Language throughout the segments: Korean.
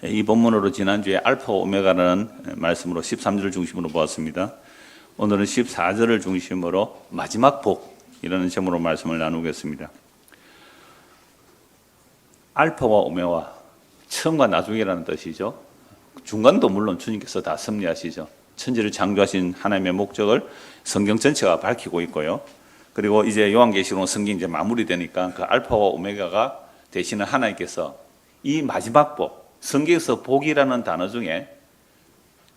이 본문으로 지난주에 알파와 오메가라는 말씀으로 13절을 중심으로 보았습니다. 오늘은 14절을 중심으로 마지막 복이라는 제목으로 말씀을 나누겠습니다. 알파와 오메가, 처음과 나중이라는 뜻이죠. 중간도 물론 주님께서 다 섭리하시죠. 천지를 창조하신 하나님의 목적을 성경 전체가 밝히고 있고요. 그리고 이제 요한계시록 성경이 이제 마무리되니까 그 알파와 오메가가 되시는 하나님께서 이 마지막 복, 성경에서 복이라는 단어 중에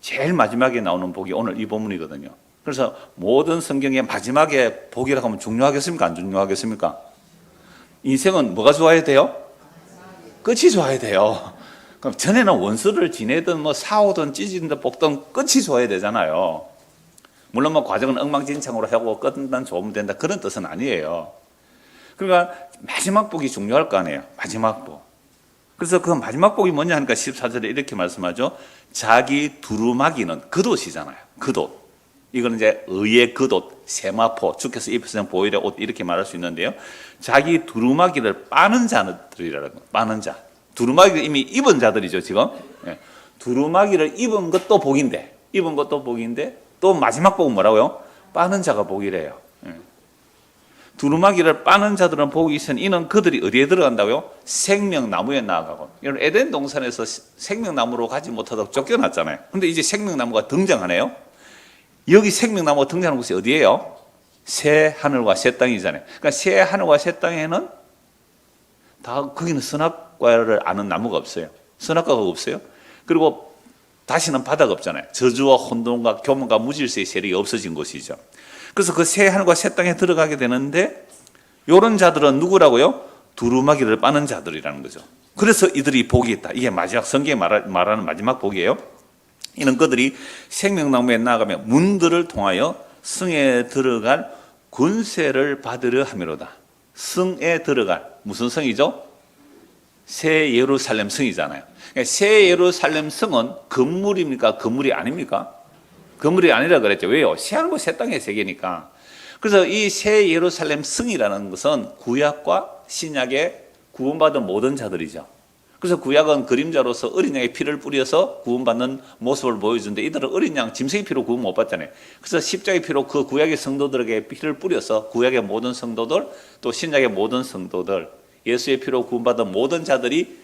제일 마지막에 나오는 복이 오늘 이 본문이거든요. 그래서 모든 성경의 마지막에 복이라고 하면 중요하겠습니까? 안 중요하겠습니까? 인생은 뭐가 좋아야 돼요? 끝이 좋아야 돼요. 그럼 전에는 원수를 지내든 뭐 사오든 찢어든 볶든 끝이 좋아야 되잖아요. 물론 뭐 과정은 엉망진창으로 하고 끝난 좋으면 된다 그런 뜻은 아니에요. 그러니까 마지막 복이 중요할 거 아니에요. 마지막 복. 그래서 그 마지막 복이 뭐냐 하니까 14절에 이렇게 말씀하죠. 자기 두루마기는 겉옷이잖아요. 겉옷. 이거는 이제 의의 겉옷, 세마포, 주께서 입으신 보혈의 옷 이렇게 말할 수 있는데요. 자기 두루마기를 빠는 자들이라는 거. 빠는 자. 두루마기를 이미 입은 자들이죠, 지금. 예. 두루마기를 입은 것도 복인데, 또 마지막 복은 뭐라고요? 빠는 자가 복이래요. 예. 두루마기를 빠는 자들은 복이 있으니 이는 그들이 어디에 들어간다고요? 생명나무에 나아가고. 여러분 에덴 동산에서 생명나무로 가지 못하도록 쫓겨났잖아요. 근데 이제 생명나무가 등장하네요. 여기 생명나무가 등장하는 곳이 어디예요? 새 하늘과 새 땅이잖아요. 그러니까 새 하늘과 새 땅에는 다 거기는 선악과를 아는 나무가 없어요. 선악과가 없어요. 그리고 다시는 바다가 없잖아요. 저주와 혼돈과 교만과 무질서의 세력이 없어진 곳이죠. 그래서 그 새 하늘과 새 땅에 들어가게 되는데 이런 자들은 누구라고요? 두루마기를 빠는 자들이라는 거죠. 그래서 이들이 복이 있다. 이게 마지막 성경에 말하는 마지막 복이에요. 이는 그들이 생명나무에 나아가며 문들을 통하여 성에 들어갈 권세를 받으려 함이로다. 성에 들어갈 무슨 성이죠? 새 예루살렘 성이잖아요. 그러니까 새 예루살렘 성은 건물입니까? 건물이 아닙니까? 건물이 아니라 그랬죠. 왜요? 새하늘과 새 땅의 세계니까. 그래서 이 새 예루살렘 성이라는 것은 구약과 신약에 구원받은 모든 자들이죠. 그래서 구약은 그림자로서 어린 양의 피를 뿌려서 구원받는 모습을 보여주는데 이들은 어린 양 짐승의 피로 구원 못 받잖아요. 그래서 십자가의 피로 그 구약의 성도들에게 피를 뿌려서 구약의 모든 성도들 또 신약의 모든 성도들 예수의 피로 구원받은 모든 자들이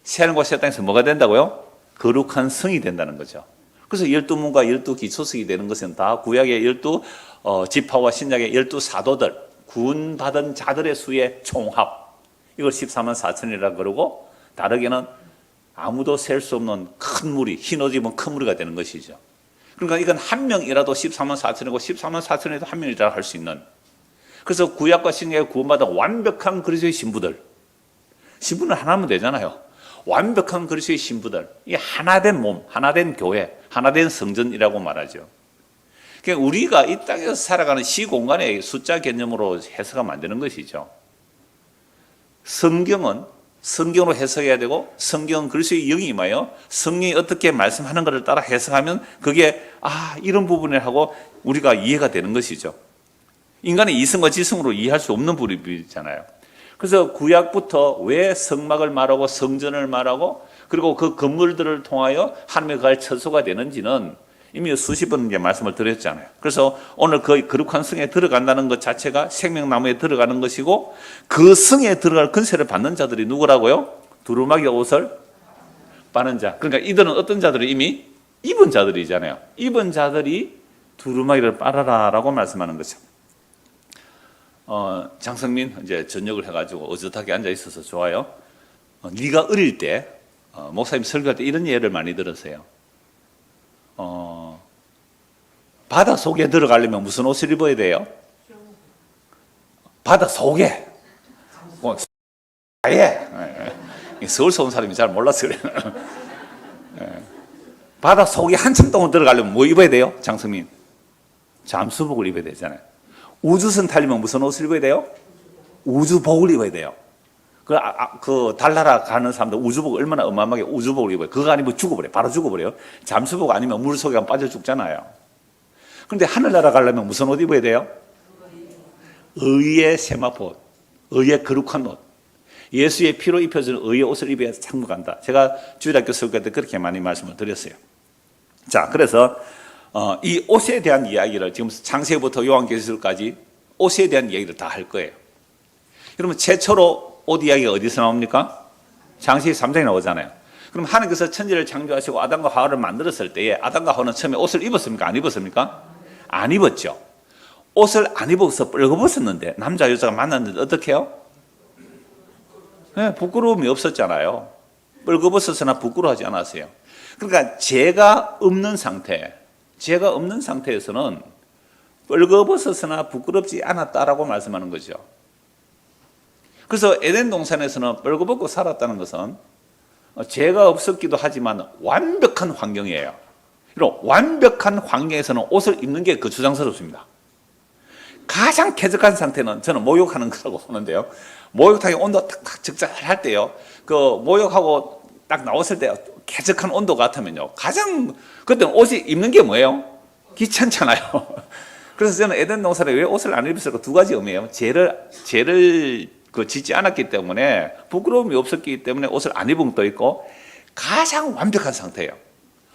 새하늘과 새 땅에서 뭐가 된다고요? 거룩한 성이 된다는 거죠. 그래서 12문과 12기초석이 되는 것은 다 구약의 12지파와 신약의 12사도들 구원받은 자들의 수의 총합. 이걸 14만 4천이라고 그러고 다르게는 아무도 셀 수 없는 큰 무리, 흰 옷 입은 큰 무리가 되는 것이죠. 그러니까 이건 한 명이라도 14만 4천이고 14만 4천에도 한 명이라도 할 수 있는. 그래서 구약과 신약에 구원받은 완벽한 그리스도의 신부들. 신부는 하나면 되잖아요. 완벽한 그리스도의 신부들. 이 하나된 몸, 하나된 교회, 하나된 성전이라고 말하죠. 그러니까 우리가 이 땅에서 살아가는 시공간의 숫자 개념으로 해석하면 안 되는 것이죠. 성경은 성경으로 해석해야 되고 성경은 그리스도의 영이 임하여 성령이 어떻게 말씀하는 것을 따라 해석하면 그게 이런 부분에 하고 우리가 이해가 되는 것이죠. 인간의 이성과 지성으로 이해할 수 없는 부분이잖아요. 그래서 구약부터 왜 성막을 말하고 성전을 말하고 그리고 그 건물들을 통하여 하나님의 거할 처소가 되는지는 이미 수십 번 말씀을 드렸잖아요. 그래서 오늘 그 거룩한 성에 들어간다는 것 자체가 생명나무에 들어가는 것이고 그 성에 들어갈 권세를 받는 자들이 누구라고요? 두루마기 옷을 빠는 자. 그러니까 이들은 어떤 자들이 이미 입은 자들이잖아요. 입은 자들이 두루마기를 빨아라라고 말씀하는 거죠. 장성민 이제 전역을 해가지고 어젓하게 앉아 있어서 좋아요. 네가 어릴 때 목사님 설교할 때 이런 예를 많이 들으세요. 바다 속에 들어가려면 무슨 옷을 입어야 돼요? 바다 속에. 아예. 서울서 온 사람이 잘 몰라서 그래요. 바다 속에 한참 동안 들어가려면 뭐 입어야 돼요? 장성민. 잠수복을 입어야 되잖아요. 우주선 타려면 무슨 옷을 입어야 돼요? 우주복을 입어야 돼요. 그 달나라 가는 사람들 우주복 얼마나 어마어마하게 우주복을 입어요. 그거 아니면 죽어버려요. 바로 죽어버려요. 잠수복 아니면 물속에 가면 빠져 죽잖아요. 그런데 하늘나라 가려면 무슨 옷 입어야 돼요? 의의 세마포, 의의 거룩한 옷. 예수의 피로 입혀진 의의 옷을 입어야 천국 간다. 제가 주일학교 설교 때 그렇게 많이 말씀을 드렸어요. 자, 그래서 이 옷에 대한 이야기를 지금 창세부터 요한계시록까지 옷에 대한 이야기를 다 할 거예요. 그러면 최초로 옷 이야기가 어디서 나옵니까? 창세기 3장에 나오잖아요. 그럼 하나님께서 천지를 창조하시고 아담과 하와를 만들었을 때에 아담과 하와는 처음에 옷을 입었습니까? 안 입었습니까? 안 입었죠. 옷을 안 입어서 뻘거벗었는데 남자 여자가 만났는데 어떻게 해요? 네, 부끄러움이 없었잖아요. 뻘거벗었으나 부끄러워하지 않았어요. 그러니까 죄가 없는 상태에서는 뻘거벗었으나 부끄럽지 않았다라고 말씀하는 거죠. 그래서 에덴 동산에서는 뻘거벗고 살았다는 것은 죄가 없었기도 하지만 완벽한 환경이에요. 이런 완벽한 환경에서는 옷을 입는 게 거추장스럽습니다. 가장 쾌적한 상태는 저는 목욕하는 거라고 보는데요. 목욕탕에 온도 딱 적절할 때요. 그 목욕하고 딱 나왔을 때 쾌적한 온도 같으면요. 가장 그때는 옷이 입는 게 뭐예요? 귀찮잖아요. 그래서 저는 에덴 동산에 왜 옷을 안 입었을까? 두 가지 의미예요. 죄를 짓지 않았기 때문에 부끄러움이 없었기 때문에 옷을 안 입은 것도 있고 가장 완벽한 상태예요.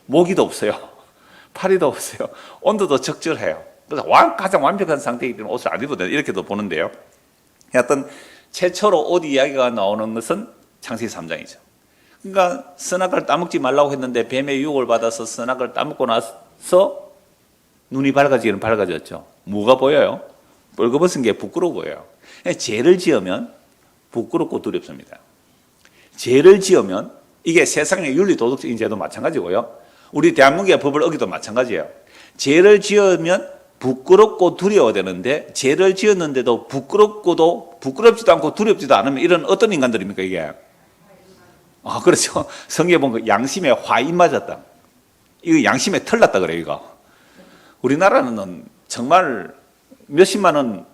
모기도 없어요. 파리도 없어요. 온도도 적절해요. 그래서 가장 완벽한 상태이기 때문에 옷을 안 입어도 된다. 이렇게도 보는데요. 하여튼 최초로 옷 이야기가 나오는 것은 창세기 3장이죠. 그러니까 선악을 따먹지 말라고 했는데 뱀의 유혹을 받아서 선악을 따먹고 나서 눈이 밝아지기는 밝아졌죠. 뭐가 보여요? 뻘거벗은 게 부끄러워 보여요. 죄를 지으면 부끄럽고 두렵습니다. 죄를 지으면 이게 세상의 윤리 도덕적인 죄도 마찬가지고요. 우리 대한민국의 법을 어기도 마찬가지예요. 죄를 지으면 부끄럽고 두려워야 되는데 죄를 지었는데도 부끄럽지도 않고 두렵지도 않으면 이런 어떤 인간들입니까 이게? 그렇죠. 성경에 보면 양심에 화인 맞았다. 이거 양심에 털났다 그래요 이거. 우리나라는 정말 몇십만 원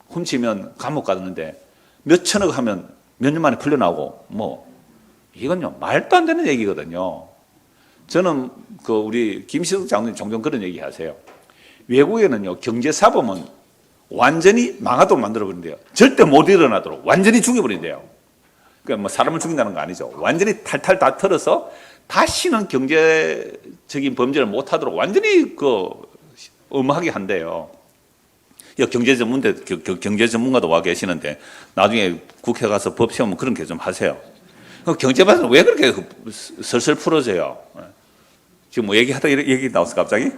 훔치면 감옥 가는데 몇천억 하면 몇 년 만에 풀려나오고 이건요 말도 안 되는 얘기거든요. 저는 우리 김시숙 장로님 종종 그런 얘기 하세요. 외국에는요 경제사범은 완전히 망하도록 만들어버린대요. 절대 못 일어나도록 완전히 죽여버린대요. 그러니까 사람을 죽인다는 거 아니죠. 완전히 탈탈 다 털어서 다시는 경제적인 범죄를 못하도록 완전히 엄하게 한대요. 경제 전문가도 와 계시는데 나중에 국회 가서 법 시험은 그런 게 좀 하세요. 경제반은 왜 그렇게 설설 풀어져요? 지금 얘기하다 얘기 나왔어 갑자기?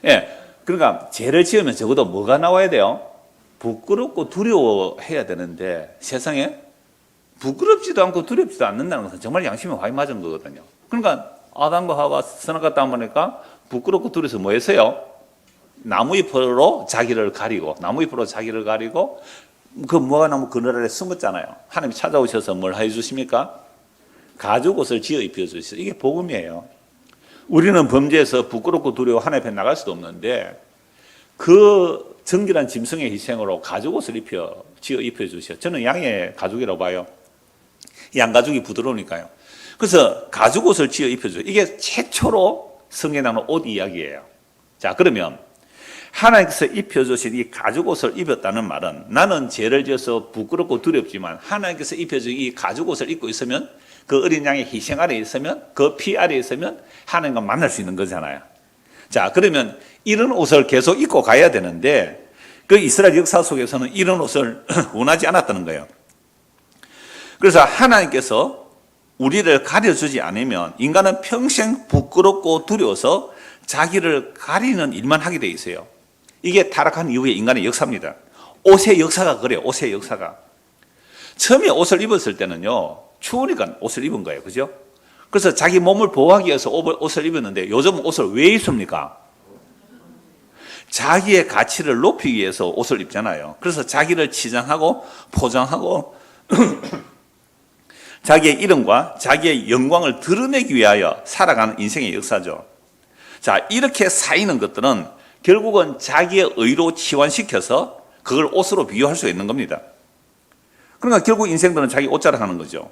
예, 그러니까 죄를 지으면 적어도 뭐가 나와야 돼요? 부끄럽고 두려워해야 되는데 세상에 부끄럽지도 않고 두렵지도 않는다는 것은 정말 양심에 화이 맞은 거거든요. 그러니까 아담과 하와가 선악과 따먹으니까 부끄럽고 두려워서 뭐 했어요? 나무잎으로 자기를 가리고 그 무화과나무 그늘 아래 숨었잖아요. 하나님이 찾아오셔서 뭘 해주십니까? 가죽옷을 지어 입혀주셨어요. 이게 복음이에요. 우리는 범죄에서 부끄럽고 두려워 하나님 앞에 나갈 수도 없는데 그 정결한 짐승의 희생으로 가죽옷을 지어 입혀주셔요. 저는 양의 가죽이라고 봐요. 양 가죽이 부드러우니까요. 그래서 가죽옷을 지어 입혀줘요. 이게 최초로 성경에 나오는 옷 이야기예요. 자, 그러면 하나님께서 입혀주신 이 가죽옷을 입었다는 말은 나는 죄를 지어서 부끄럽고 두렵지만 하나님께서 입혀준 이 가죽옷을 입고 있으면 그 어린 양의 희생 아래에 있으면 그 피 아래에 있으면 하나님과 만날 수 있는 거잖아요. 자, 그러면 이런 옷을 계속 입고 가야 되는데 그 이스라엘 역사 속에서는 이런 옷을 원하지 않았다는 거예요. 그래서 하나님께서 우리를 가려주지 않으면 인간은 평생 부끄럽고 두려워서 자기를 가리는 일만 하게 돼 있어요. 이게 타락한 이후의 인간의 역사입니다. 옷의 역사가 그래요. 옷의 역사가. 처음에 옷을 입었을 때는요. 추우니까 옷을 입은 거예요. 그죠? 그래서 자기 몸을 보호하기 위해서 옷을 입었는데 요즘 옷을 왜 입습니까? 자기의 가치를 높이기 위해서 옷을 입잖아요. 그래서 자기를 치장하고 포장하고 자기의 이름과 자기의 영광을 드러내기 위하여 살아가는 인생의 역사죠. 자, 이렇게 쌓이는 것들은 결국은 자기의 의로 치환시켜서 그걸 옷으로 비유할 수 있는 겁니다. 그러니까 결국 인생들은 자기 옷 자랑하는 거죠.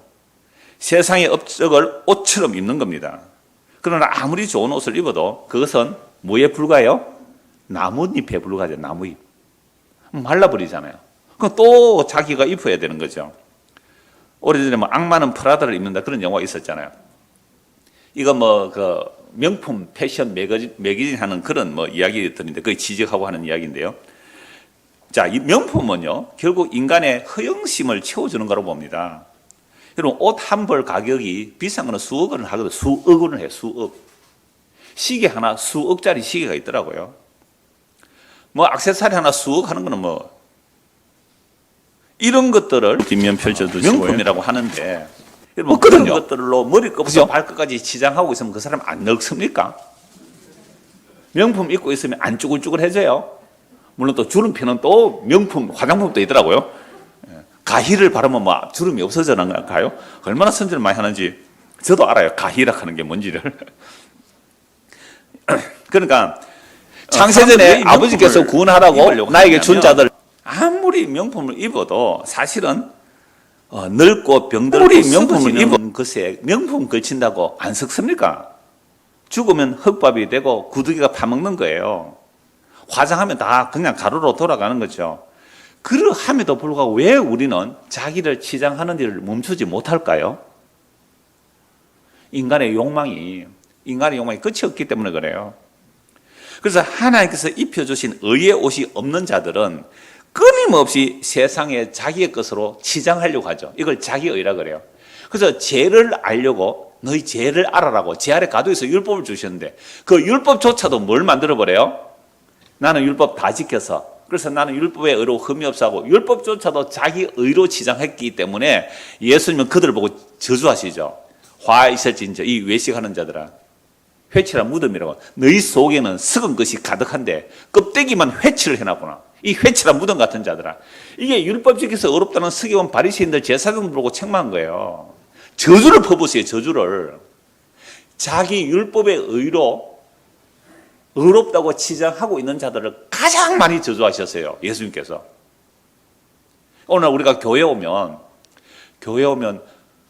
세상의 업적을 옷처럼 입는 겁니다. 그러나 아무리 좋은 옷을 입어도 그것은 뭐에 불과해요? 나뭇잎에 불과하죠. 나뭇잎. 말라버리잖아요. 그럼 또 자기가 입어야 되는 거죠. 오래전에 뭐 악마는 프라다를 입는다 그런 영화가 있었잖아요. 이거 뭐 그 명품 패션 매거진 하는 그런 뭐 이야기들인데 거의 지적하고 하는 이야기인데요. 자, 이 명품은요 결국 인간의 허영심을 채워주는 거라고 봅니다. 여러분 옷 한 벌 가격이 비싼 거는 수억 원을 하거든요. 수억 원을 해요. 수억. 시계 하나 수억짜리 시계가 있더라고요. 뭐 액세서리 하나 수억 하는 거는 뭐 이런 것들을 뒷면 펼쳐두시고요. 명품이라고 하는데 뭐 그런 것들로 머리끝부터 발끝까지 치장하고 있으면 그 사람 안 늙습니까? 명품 입고 있으면 안 쭈글쭈글해져요. 물론 또 주름피는 또 명품 화장품도 있더라고요. 가희를 바르면 뭐 주름이 없어져나가요? 얼마나 손질을 많이 하는지 저도 알아요. 가희라 하는 게 뭔지를. 그러니까 창세전에 아버지께서 구원하라고 나에게 준 자들 아무리 명품을 입어도 사실은 늙고 병들고 명품을 입은 것에 명품 걸친다고 안 썩습니까? 죽으면 흙밥이 되고 구더기가 파먹는 거예요. 화장하면 다 그냥 가루로 돌아가는 거죠. 그러함에도 불구하고 왜 우리는 자기를 치장하는 일을 멈추지 못할까요? 인간의 욕망이 끝이 없기 때문에 그래요. 그래서 하나님께서 입혀주신 의의 옷이 없는 자들은 끊임없이 세상에 자기의 것으로 치장하려고 하죠. 이걸 자기의라 그래요. 그래서 죄를 알려고 너희 죄를 알아라고 죄 아래 가두에서 율법을 주셨는데 그 율법조차도 뭘 만들어버려요? 나는 율법 다 지켜서 그래서 나는 율법의 의로 흠이 없어 하고 율법조차도 자기 의로 치장했기 때문에 예수님은 그들을 보고 저주하시죠. 화 있을진저 이 외식하는 자들아 회치라 무덤이라고 너희 속에는 썩은 것이 가득한데 껍데기만 회치를 해놨구나. 이 회치라 무덤 같은 자들아. 이게 율법 지켜서 어렵다는 서기관 바리새인들 제사장들 보고 책망한 거예요. 저주를 퍼부으세요. 저주를. 자기 율법의 의로 의롭다고 치장하고 있는 자들을 가장 많이 저주하셨어요. 예수님께서. 오늘 우리가 교회에 오면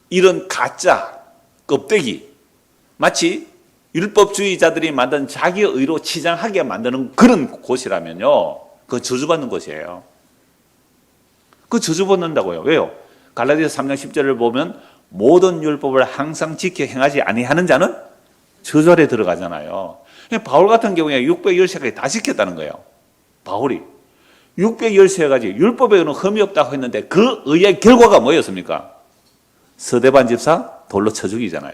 이런 가짜 껍데기 마치 율법주의자들이 만든 자기의 의로 치장하게 만드는 그런 곳이라면요. 그거 저주받는 곳이에요. 그거 저주받는다고요. 왜요? 갈라디아서 3장 10절을 보면 모든 율법을 항상 지켜 행하지 아니하는 자는 저주 아래 들어가잖아요. 바울 같은 경우에 613가지 다 지켰다는 거예요. 바울이 613가지 율법에 의는 흠이 없다고 했는데 그 의의 결과가 뭐였습니까? 서대반 집사 돌로 쳐 죽이잖아요.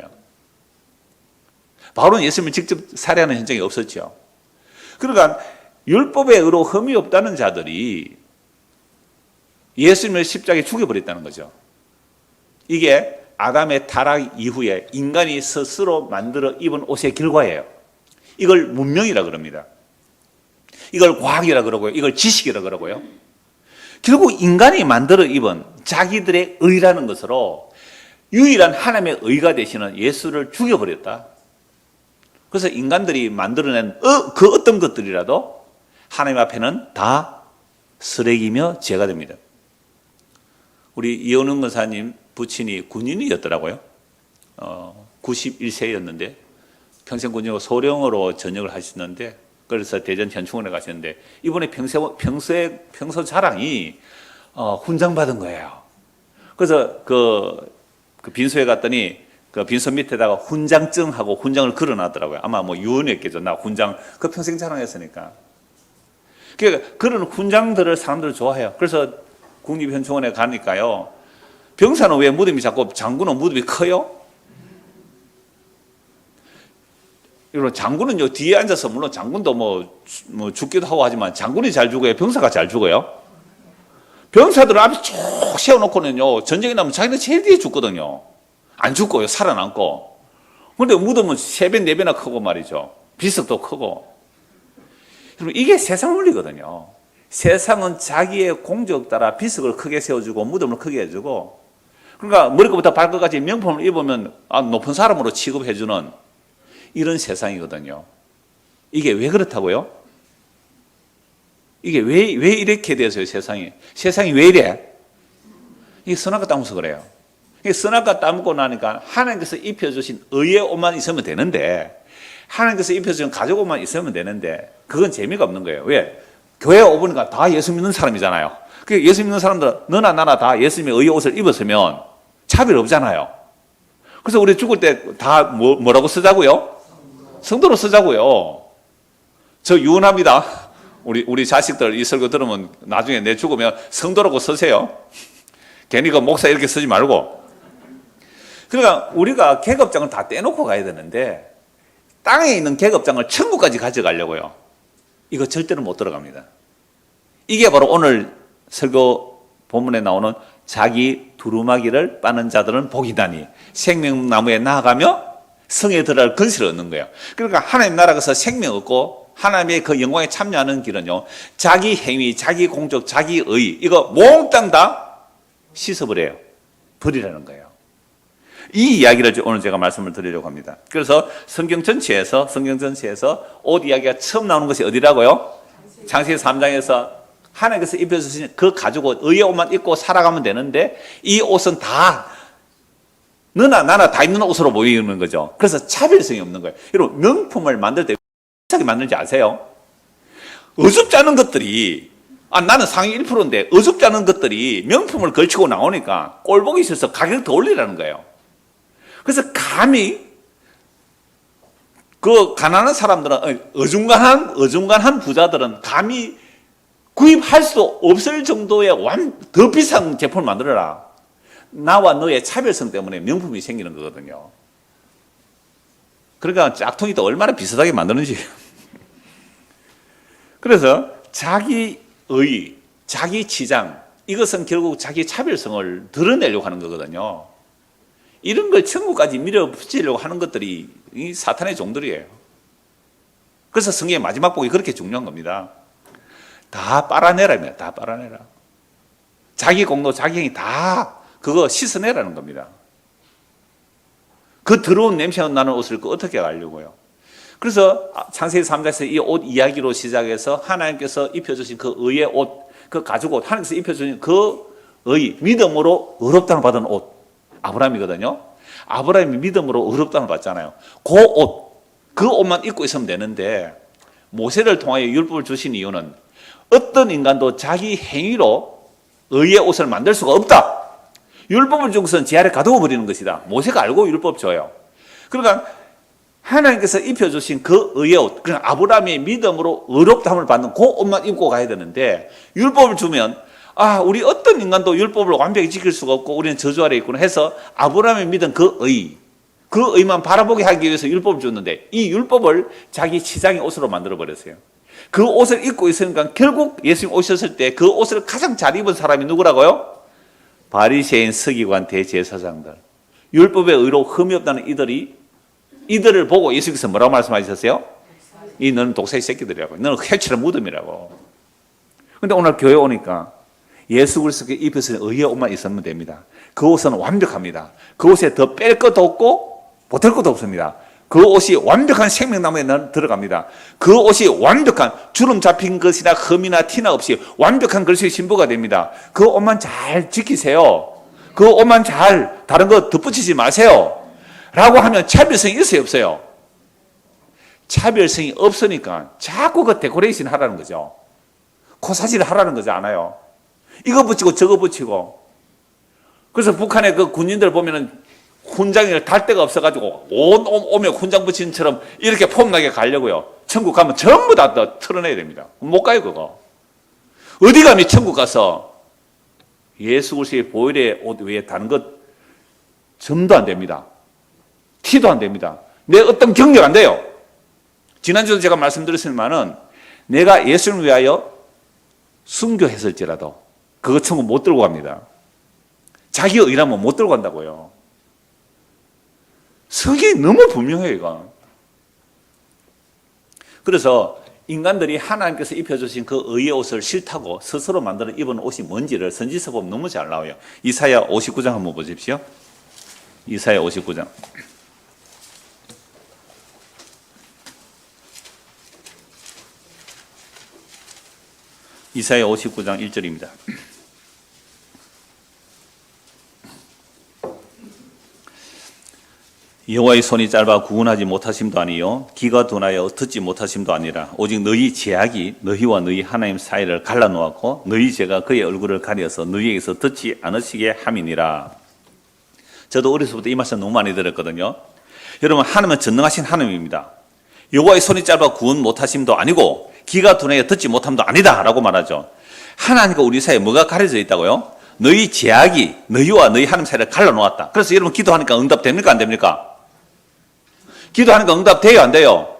바울은 예수님을 직접 살해하는 현장이 없었죠. 그러니까 율법의 의로 흠이 없다는 자들이 예수님을 십자가에 죽여버렸다는 거죠. 이게 아담의 타락 이후에 인간이 스스로 만들어 입은 옷의 결과예요. 이걸 문명이라 그럽니다. 이걸 과학이라 그러고요. 이걸 지식이라 그러고요. 결국 인간이 만들어 입은 자기들의 의라는 것으로 유일한 하나님의 의가 되시는 예수를 죽여버렸다. 그래서 인간들이 만들어낸 그 어떤 것들이라도 하나님 앞에는 다 쓰레기며 죄가 됩니다. 우리 이현웅 권사님 부친이 군인이었더라고요. 91세였는데 평생 군인으로 소령으로 전역을 하셨는데 그래서 대전 현충원에 가셨는데 이번에 평소 자랑이 훈장 받은 거예요. 그래서 그 빈소에 갔더니 그 빈소 밑에다가 훈장증하고 훈장을 걸어놨더라고요. 아마 뭐 유언했겠죠. 나 훈장 그 평생 자랑했으니까. 그러니까 그런 훈장들을 사람들을 좋아해요. 그래서 국립현충원에 가니까요. 병사는 왜 무덤이 작고 장군은 무덤이 커요? 여러분 장군은요 뒤에 앉아서 물론 장군도 뭐 죽기도 하고 하지만 장군이 잘 죽어요? 병사가 잘 죽어요? 병사들은 앞에 쭉 세워놓고는요 전쟁이 나면 자기는 제일 뒤에 죽거든요. 안 죽고요 살아남고. 그런데 무덤은 3배 4배나 크고 말이죠. 비석도 크고. 여러분 이게 세상 원리거든요. 세상은 자기의 공적 따라 비석을 크게 세워주고 무덤을 크게 해주고 그러니까 머리끝부터 발끝까지 명품을 입으면 높은 사람으로 취급해주는 이런 세상이거든요. 이게 왜 그렇다고요? 이게 왜 이렇게 돼서요, 세상이? 세상이 왜 이래? 이게 선악과 따면서 그래요. 이게 선악과 따먹고 나니까 하나님께서 입혀주신 의의 옷만 있으면 되는데, 하나님께서 입혀주신 가족 옷만 있으면 되는데, 그건 재미가 없는 거예요. 왜? 교회에 오보니까 다 예수 믿는 사람이잖아요. 그 예수 믿는 사람들, 너나 나나 다 예수님의 의의 옷을 입었으면 차별 없잖아요. 그래서 우리 죽을 때 다 뭐라고 쓰자고요? 성도로 쓰자고요. 저 유언합니다. 우리 자식들 이 설교 들으면 나중에 내 죽으면 성도라고 쓰세요. 괜히 그 목사 이렇게 쓰지 말고. 그러니까 우리가 계급장을 다 떼놓고 가야 되는데 땅에 있는 계급장을 천국까지 가져가려고요. 이거 절대로 못 들어갑니다. 이게 바로 오늘 설교 본문에 나오는 자기 두루마기를 빠는 자들은 복이다니 생명나무에 나아가며 성에 들어갈 근시를 얻는 거예요. 그러니까 하나님 나라에서 생명 얻고 하나님의 그 영광에 참여하는 길은요, 자기 행위, 자기 공적, 자기 의 이거 몽땅 다 씻어버려요. 버리라는 거예요. 이 이야기를 오늘 제가 말씀을 드리려고 합니다. 그래서 성경 전체에서 옷 이야기가 처음 나오는 것이 어디라고요? 창세기 3장에서 하나님께서 입혀주신 그 가죽옷, 의의 옷만 입고 살아가면 되는데 이 옷은 다 너나 나나 다 입는 옷으로 보이는 거죠. 그래서 차별성이 없는 거예요. 여러분, 명품을 만들 때 어떻게 만드는지 아세요? 어줍지 않은 것들이 나는 상위 1%인데 어줍지 않은 것들이 명품을 걸치고 나오니까 꼴보기 싫어서 가격 더 올리라는 거예요. 그래서 감히 그 가난한 사람들은 어중간한 부자들은 감히 구입할 수 없을 정도의 더 비싼 제품을 만들어라. 나와 너의 차별성 때문에 명품이 생기는 거거든요. 그러니까 짝퉁이 또 얼마나 비싸게 만드는지. 그래서 자기의, 자기 치장, 이것은 결국 자기 차별성을 드러내려고 하는 거거든요. 이런 걸 천국까지 밀어붙이려고 하는 것들이 이 사탄의 종들이에요. 그래서 성경의 마지막 복이 그렇게 중요한 겁니다. 다 빨아내라입니다. 다 빨아내라. 자기 공로, 자기 행위 다 그거 씻어내라는 겁니다. 그 더러운 냄새가 나는 옷을 어떻게 하려고요? 그래서 창세기 3장에서 이 옷 이야기로 시작해서 하나님께서 입혀주신 그 의의 옷, 그 가죽옷, 하나님께서 입혀주신 그 의, 믿음으로 의롭다는 받은 옷, 아브라함이거든요. 아브라함이 믿음으로 의롭다는 받잖아요. 그 옷만 입고 있으면 되는데 모세를 통하여 율법을 주신 이유는 어떤 인간도 자기 행위로 의의 옷을 만들 수가 없다. 율법을 주고서는 제 아래 가두어 버리는 것이다. 모세가 알고 율법 줘요. 그러니까 하나님께서 입혀주신 그 의의 옷, 그러니까 아브라함의 믿음으로 의롭다함을 받는 그 옷만 입고 가야 되는데 율법을 주면 우리 어떤 인간도 율법을 완벽히 지킬 수가 없고 우리는 저주 아래 있구나 해서 아브라함의 믿은 그 의만 바라보게 하기 위해서 율법을 줬는데 이 율법을 자기 치장의 옷으로 만들어 버렸어요. 그 옷을 입고 있으니까 결국 예수님 오셨을 때 그 옷을 가장 잘 입은 사람이 누구라고요? 바리새인, 서기관, 대제사장들. 율법의 의로 흠이 없다는 이들을 보고 예수께서 뭐라고 말씀하셨어요? 너는 독사의 새끼들이라고. 너는 해치는 무덤이라고. 근데 오늘 교회 오니까 예수 그리스도께 입혀서 의의 옷만 있으면 됩니다. 그 옷은 완벽합니다. 그 옷에 더 뺄 것도 없고 보탤 것도 없습니다. 그 옷이 완벽한 생명나무에 들어갑니다. 그 옷이 완벽한 주름 잡힌 것이나 흠이나 티나 없이 완벽한 글씨의 신부가 됩니다. 그 옷만 잘 지키세요. 그 옷만 잘 다른 거 덧붙이지 마세요. 라고 하면 차별성이 있어요, 없어요? 차별성이 없으니까 자꾸 그 데코레이션 하라는 거죠. 코사지를 하라는 거지 않아요. 이거 붙이고 저거 붙이고. 그래서 북한의 그 군인들 보면은 훈장을 달 데가 없어가지고 온 오며 훈장 붙인 처럼 이렇게 폼나게 가려고요. 천국 가면 전부 다 털어내야 됩니다. 못 가요, 그거. 어디 가면 천국 가서 예수 그리스도의 보혈의 옷 외에 다른 것 점도 안 됩니다. 티도 안 됩니다. 내 어떤 경력 안 돼요. 지난주도 제가 말씀드렸지만은 내가 예수를 위하여 순교했을지라도 그거 천국 못 들고 갑니다. 자기 의라면 못 들고 간다고요. 성경이 너무 분명해요, 이건. 그래서 인간들이 하나님께서 입혀주신 그 의의 옷을 싫다고 스스로 만들어 입은 옷이 뭔지를 선지서 보면 너무 잘 나와요. 이사야 59장 한번 보십시오. 이사야 59장. 이사야 59장 1절입니다. 여호와의 손이 짧아 구원하지 못하심도 아니요 귀가 둔하여 듣지 못하심도 아니라 오직 너희 죄악이 너희와 너희 하나님 사이를 갈라놓았고 너희 죄가 그의 얼굴을 가려서 너희에게서 듣지 않으시게 함이니라. 저도 어려서부터 이 말씀 너무 많이 들었거든요. 여러분, 하나님은 전능하신 하나님입니다. 여호와의 손이 짧아 구원 못하심도 아니고 귀가 둔해 듣지 못함도 아니다 라고 말하죠. 하나님과 우리 사이에 뭐가 가려져 있다고요? 너희 제약이 너희와 너희 하나님 사이를 갈라놓았다. 그래서 여러분 기도하니까 응답됩니까 안 됩니까? 기도하니까 응답돼요 안 돼요?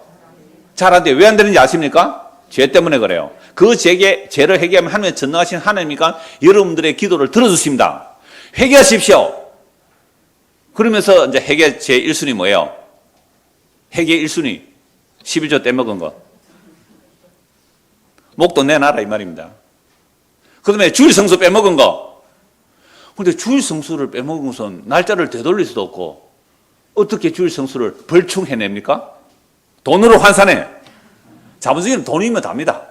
잘 안 돼요. 왜 안 되는지 아십니까? 죄 때문에 그래요. 그 죄를 회개하면 하나님의 전능하신 하나님이니까 여러분들의 기도를 들어주십니다. 회개하십시오. 그러면서 이제 회개 제 1순위 뭐예요? 회개 1순위 11조 떼먹은 거 목돈 내놔라 이 말입니다. 그 다음에 주일 성수 빼먹은 거. 근데 주일 성수를 빼먹은 것은 날짜를 되돌릴 수도 없고 어떻게 주일 성수를 벌충해냅니까? 돈으로 환산해. 자본주의는 돈이면 답니다.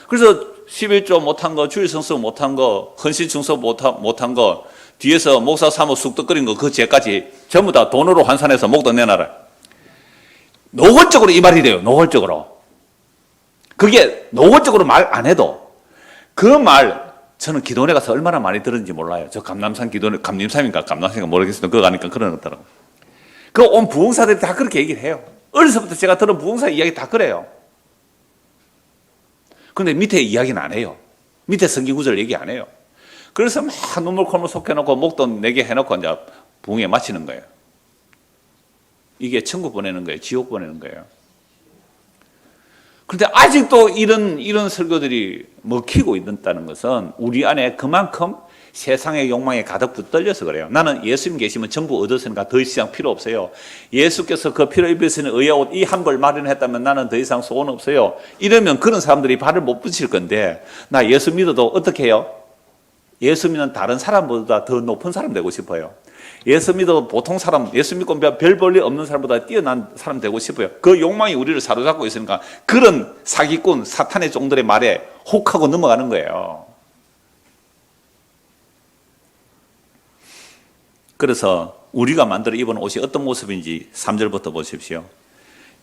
그래서 11조 못한 거, 주일 성수 못한 거, 헌신 충성 못한 거, 뒤에서 목사 사모 쑥덕거린 거, 그 죄까지 전부 다 돈으로 환산해서 목돈 내놔라. 노골적으로 이 말이 돼요. 노골적으로. 그게 노골적으로 말 안 해도 그 말 저는 기도원에 가서 얼마나 많이 들었는지 몰라요. 저 감남산 기도원에 감림산인가 감남산인가 모르겠어요. 그거 가니까 그런 거더라고요. 그 온 부흥사들이 다 그렇게 얘기를 해요. 어려서부터 제가 들은 부흥사 이야기 다 그래요. 근데 밑에 이야기는 안 해요. 밑에 성경 구절 얘기 안 해요. 그래서 막 눈물 콧물 쏟아놓고 목돈 내게 해놓고 이제 부흥에 마치는 거예요. 이게 천국 보내는 거예요. 지옥 보내는 거예요. 그런데 아직도 이런 설교들이 먹히고 있다는 것은 우리 안에 그만큼 세상의 욕망에 가득 붙들려서 그래요. 나는 예수님 계시면 전부 얻었으니까 더 이상 필요 없어요. 예수께서 그 피로 입으시는 의의 옷 이 한 벌 마련했다면 나는 더 이상 소원 없어요. 이러면 그런 사람들이 발을 못 붙일 건데 나 예수 믿어도 어떻게 해요? 예수 믿는 다른 사람보다 더 높은 사람 되고 싶어요. 예수 믿어도 보통 사람, 예수 믿고 별 볼일 없는 사람보다 뛰어난 사람 되고 싶어요. 그 욕망이 우리를 사로잡고 있으니까 그런 사기꾼, 사탄의 종들의 말에 혹하고 넘어가는 거예요. 그래서 우리가 만들어 입은 옷이 어떤 모습인지 3절부터 보십시오.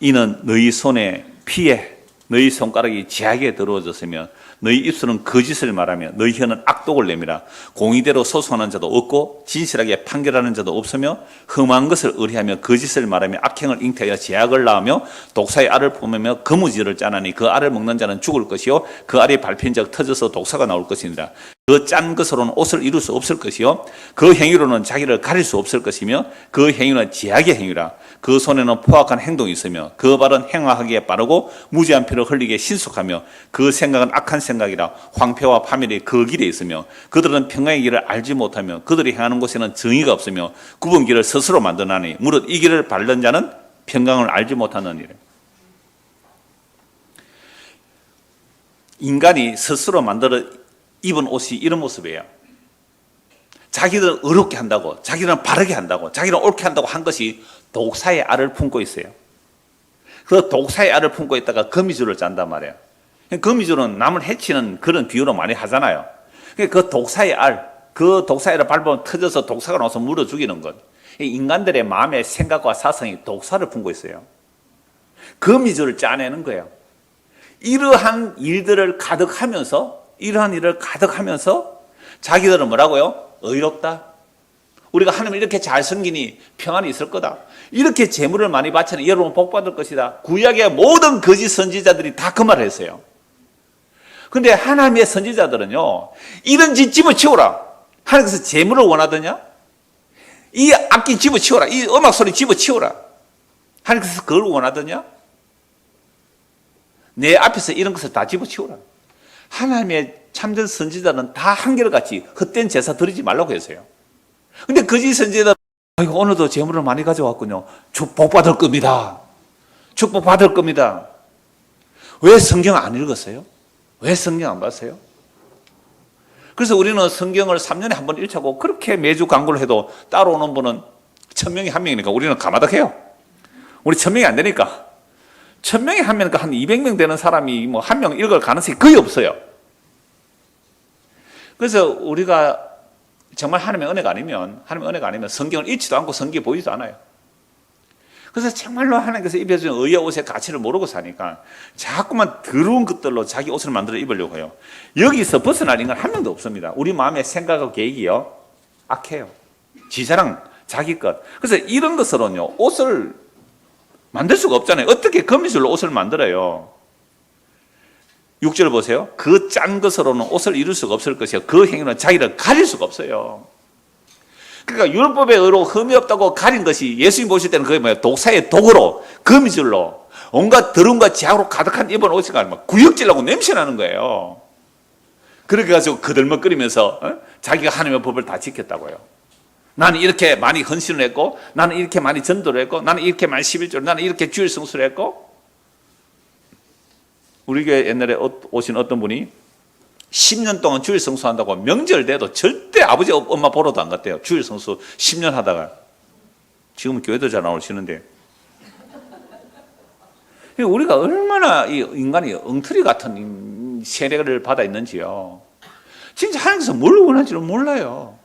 이는 너희 손에 피에 너희 손가락이 제하게 더러워졌으며 너희 입술은 거짓을 말하며 너희 혀는 악독을 내밀어 공의대로 소송하는 자도 없고 진실하게 판결하는 자도 없으며 흠한 것을 의뢰하며 거짓을 말하며 악행을 잉태하여 제약을 낳으며 독사의 알을 품으며 거무지를 짜나니 그 알을 먹는 자는 죽을 것이요 그 알이 밟힌 적 터져서 독사가 나올 것이니라. 그 짠 것으로는 옷을 이룰 수 없을 것이요 그 행위로는 자기를 가릴 수 없을 것이며 그 행위는 제약의 행위라. 그 손에는 포악한 행동이 있으며 그 발은 행하기에 빠르고 무지한 피를 흘리게 신속하며 그 생각은 악한 생각이라. 황폐와 파멸이 그 길에 있으며 그들은 평강의 길을 알지 못하며 그들이 행하는 곳에는 정의가 없으며 굽은 길을 스스로 만드나니 무릇 이 길을 밟는 자는 평강을 알지 못하느니라. 인간이 스스로 만들어 입은 옷이 이런 모습이에요. 자기들은 의롭게 한다고, 자기들은 바르게 한다고, 자기는 옳게 한다고 한 것이 독사의 알을 품고 있어요. 그 독사의 알을 품고 있다가 거미줄을 짠단 말이에요. 거미줄은 남을 해치는 그런 비유로 많이 하잖아요. 그 독사의 알, 그 독사의 알을 밟으면 터져서 독사가 나와서 물어 죽이는 것. 인간들의 마음의 생각과 사상이 독사를 품고 있어요. 거미줄을 짜내는 거예요. 이러한 일들을 가득하면서 자기들은 뭐라고요? 의롭다. 우리가 하나님을 이렇게 잘 섬기니 평안이 있을 거다. 이렇게 재물을 많이 바치니 여러분 복 받을 것이다. 구약의 모든 거짓 선지자들이 다 그 말을 했어요. 근데 하나님의 선지자들은요, 이런 짓 집어치워라. 하나님께서 재물을 원하더냐? 이 악기 집어치워라. 이 음악 소리 집어치워라. 하나님께서 그걸 원하더냐? 내 앞에서 이런 것을 다 집어치워라. 하나님의 참된 선지자는 다 한결같이 헛된 제사 드리지 말라고 했어요. 근데 거짓 선지자들은 오늘도 재물을 많이 가져왔군요. 축복 받을 겁니다. 축복 받을 겁니다. 왜 성경 안 읽었어요? 왜 성경 안 봤어요? 그래서 우리는 성경을 3년에 한 번 읽자고 그렇게 매주 광고를 해도 따라오는 분은 1000명이 1명이니까 우리는 가마득해요. 우리 1000명이 안 되니까. 1000명이 하면 한 200명 되는 사람이 뭐 한 명 읽을 가능성이 거의 없어요. 그래서 우리가 정말 하나님의 은혜가 아니면 성경을 읽지도 않고 성경이 보이지도 않아요. 그래서 정말로 하나님께서 입혀준 의의 옷의 가치를 모르고 사니까 자꾸만 더러운 것들로 자기 옷을 만들어 입으려고 해요. 여기서 벗어날 인간 한 명도 없습니다. 우리 마음의 생각과 계획이요, 악해요. 지사랑 자기 것. 그래서 이런 것으로는요, 옷을 만들 수가 없잖아요. 어떻게 거미줄로 옷을 만들어요? 6절 보세요. 그 짠 것으로는 옷을 이룰 수가 없을 것이요. 그 행위는 자기를 가릴 수가 없어요. 그러니까 율법의 의로 흠이 없다고 가린 것이 예수님 보실 때는 그게 뭐예요? 독사의 독으로, 거미줄로, 온갖 더러움과 지하로 가득한 입은 옷이 막 구역질나고 냄새나는 거예요. 그렇게 가지고 그들먹거리면서 자기가 하나님의 법을 다 지켰다고요. 나는 이렇게 많이 헌신을 했고, 나는 이렇게 많이 전도를 했고, 나는 이렇게 많이 11조를, 나는 이렇게 주일 성수를 했고. 우리 교회 옛날에 오신 어떤 분이 10년 동안 주일 성수한다고 명절 돼도 절대 아버지 엄마 보러도 안 갔대요. 주일 성수 10년 하다가. 지금은 교회도 잘 안 오시는데. 우리가 얼마나 이 인간이 엉터리 같은 세례를 받아 있는지요. 진짜 하나님께서 뭘 원하는지를 몰라요.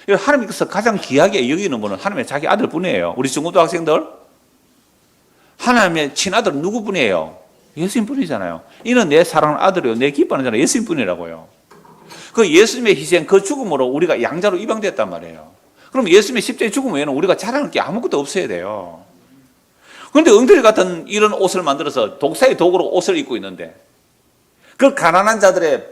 하나님께서 가장 귀하게 여기는 분은 하나님의 자기 아들뿐이에요. 우리 중고등 학생들, 하나님의 친아들은 누구뿐이에요? 예수님뿐이잖아요. 이는 내 사랑하는 아들이요, 내 기뻐하는 자는 예수님뿐이라고요. 그 예수님의 희생, 그 죽음으로 우리가 양자로 입양됐단 말이에요. 그럼 예수님의 십자가의 죽음 외에는 우리가 자랑할 게 아무것도 없어야 돼요. 그런데 엉터리 같은 이런 옷을 만들어서 독사의 도구로 옷을 입고 있는데, 그 가난한 자들의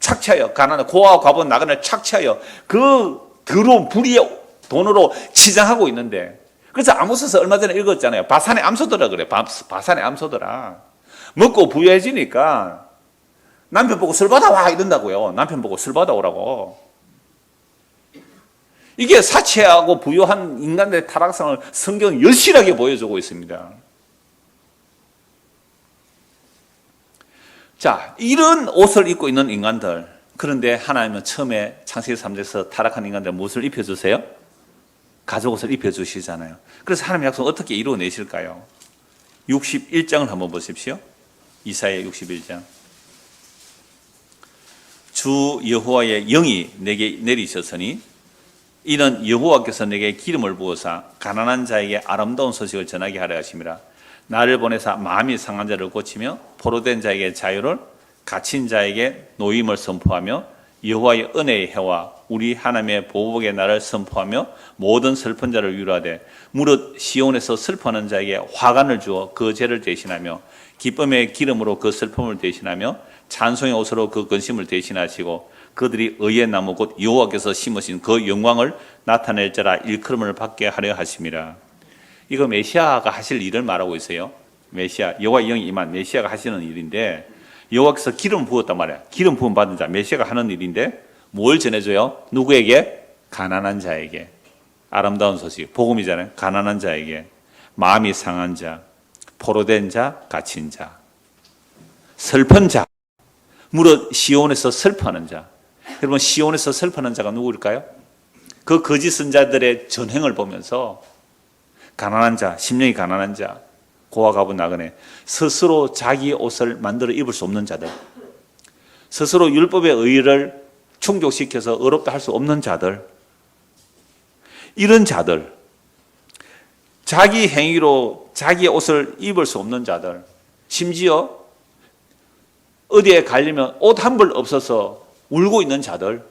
착취하여, 가난한 고아와 과부는 나그네를 착취하여 그 더러운 불의의 돈으로 치장하고 있는데, 그래서 아모스서 얼마 전에 읽었잖아요. 바산의 암소더라 그래. 바산의 암소더라. 먹고 부유해지니까 남편 보고 술 받아와 이런다고요. 남편 보고 술 받아오라고. 이게 사치하고 부유한 인간들의 타락성을 성경은 여실하게 보여주고 있습니다. 자, 이런 옷을 입고 있는 인간들, 그런데 하나님은 처음에 창세기 3장에서 타락한 인간들 무엇을 입혀주세요? 가죽옷을 입혀주시잖아요. 그래서 하나님의 약속은 어떻게 이루어내실까요? 61장을 한번 보십시오. 이사야 61장. 주 여호와의 영이 내게 내리셨으니 이는 여호와께서 내게 기름을 부어사 가난한 자에게 아름다운 소식을 전하게 하려 하심이라. 나를 보내사 마음이 상한 자를 고치며 포로된 자에게 자유를, 갇힌 자에게 노임을 선포하며 여호와의 은혜의 해와 우리 하나님의 보복의 날을 선포하며 모든 슬픈 자를 위로하되 무릇 시온에서 슬퍼하는 자에게 화관을 주어 그 죄를 대신하며 기쁨의 기름으로 그 슬픔을 대신하며 찬송의 옷으로 그 근심을 대신하시고 그들이 의의 나무 곧 여호와께서 심으신 그 영광을 나타낼 자라 일컬음을 받게 하려 하심이라. 이거 메시아가 하실 일을 말하고 있어요. 메시아, 여호와의 영이 임한 메시아가 하시는 일인데, 여호와께서 기름 부었단 말이야. 기름 부음 받은 자, 메시아가 하는 일인데 뭘 전해줘요? 누구에게? 가난한 자에게. 아름다운 소식, 복음이잖아요. 가난한 자에게, 마음이 상한 자, 포로된 자, 갇힌 자, 슬픈 자, 무릇 시온에서 슬퍼하는 자. 여러분, 시온에서 슬퍼하는 자가 누구일까요? 그 거짓 선자들의 전행을 보면서 가난한 자, 심령이 가난한 자, 고아 과부 나그네, 스스로 자기 옷을 만들어 입을 수 없는 자들, 스스로 율법의 의의를 충족시켜서 의롭다 할 수 없는 자들, 이런 자들, 자기 행위로 자기 옷을 입을 수 없는 자들, 심지어 어디에 가려면 옷 한 벌 없어서 울고 있는 자들,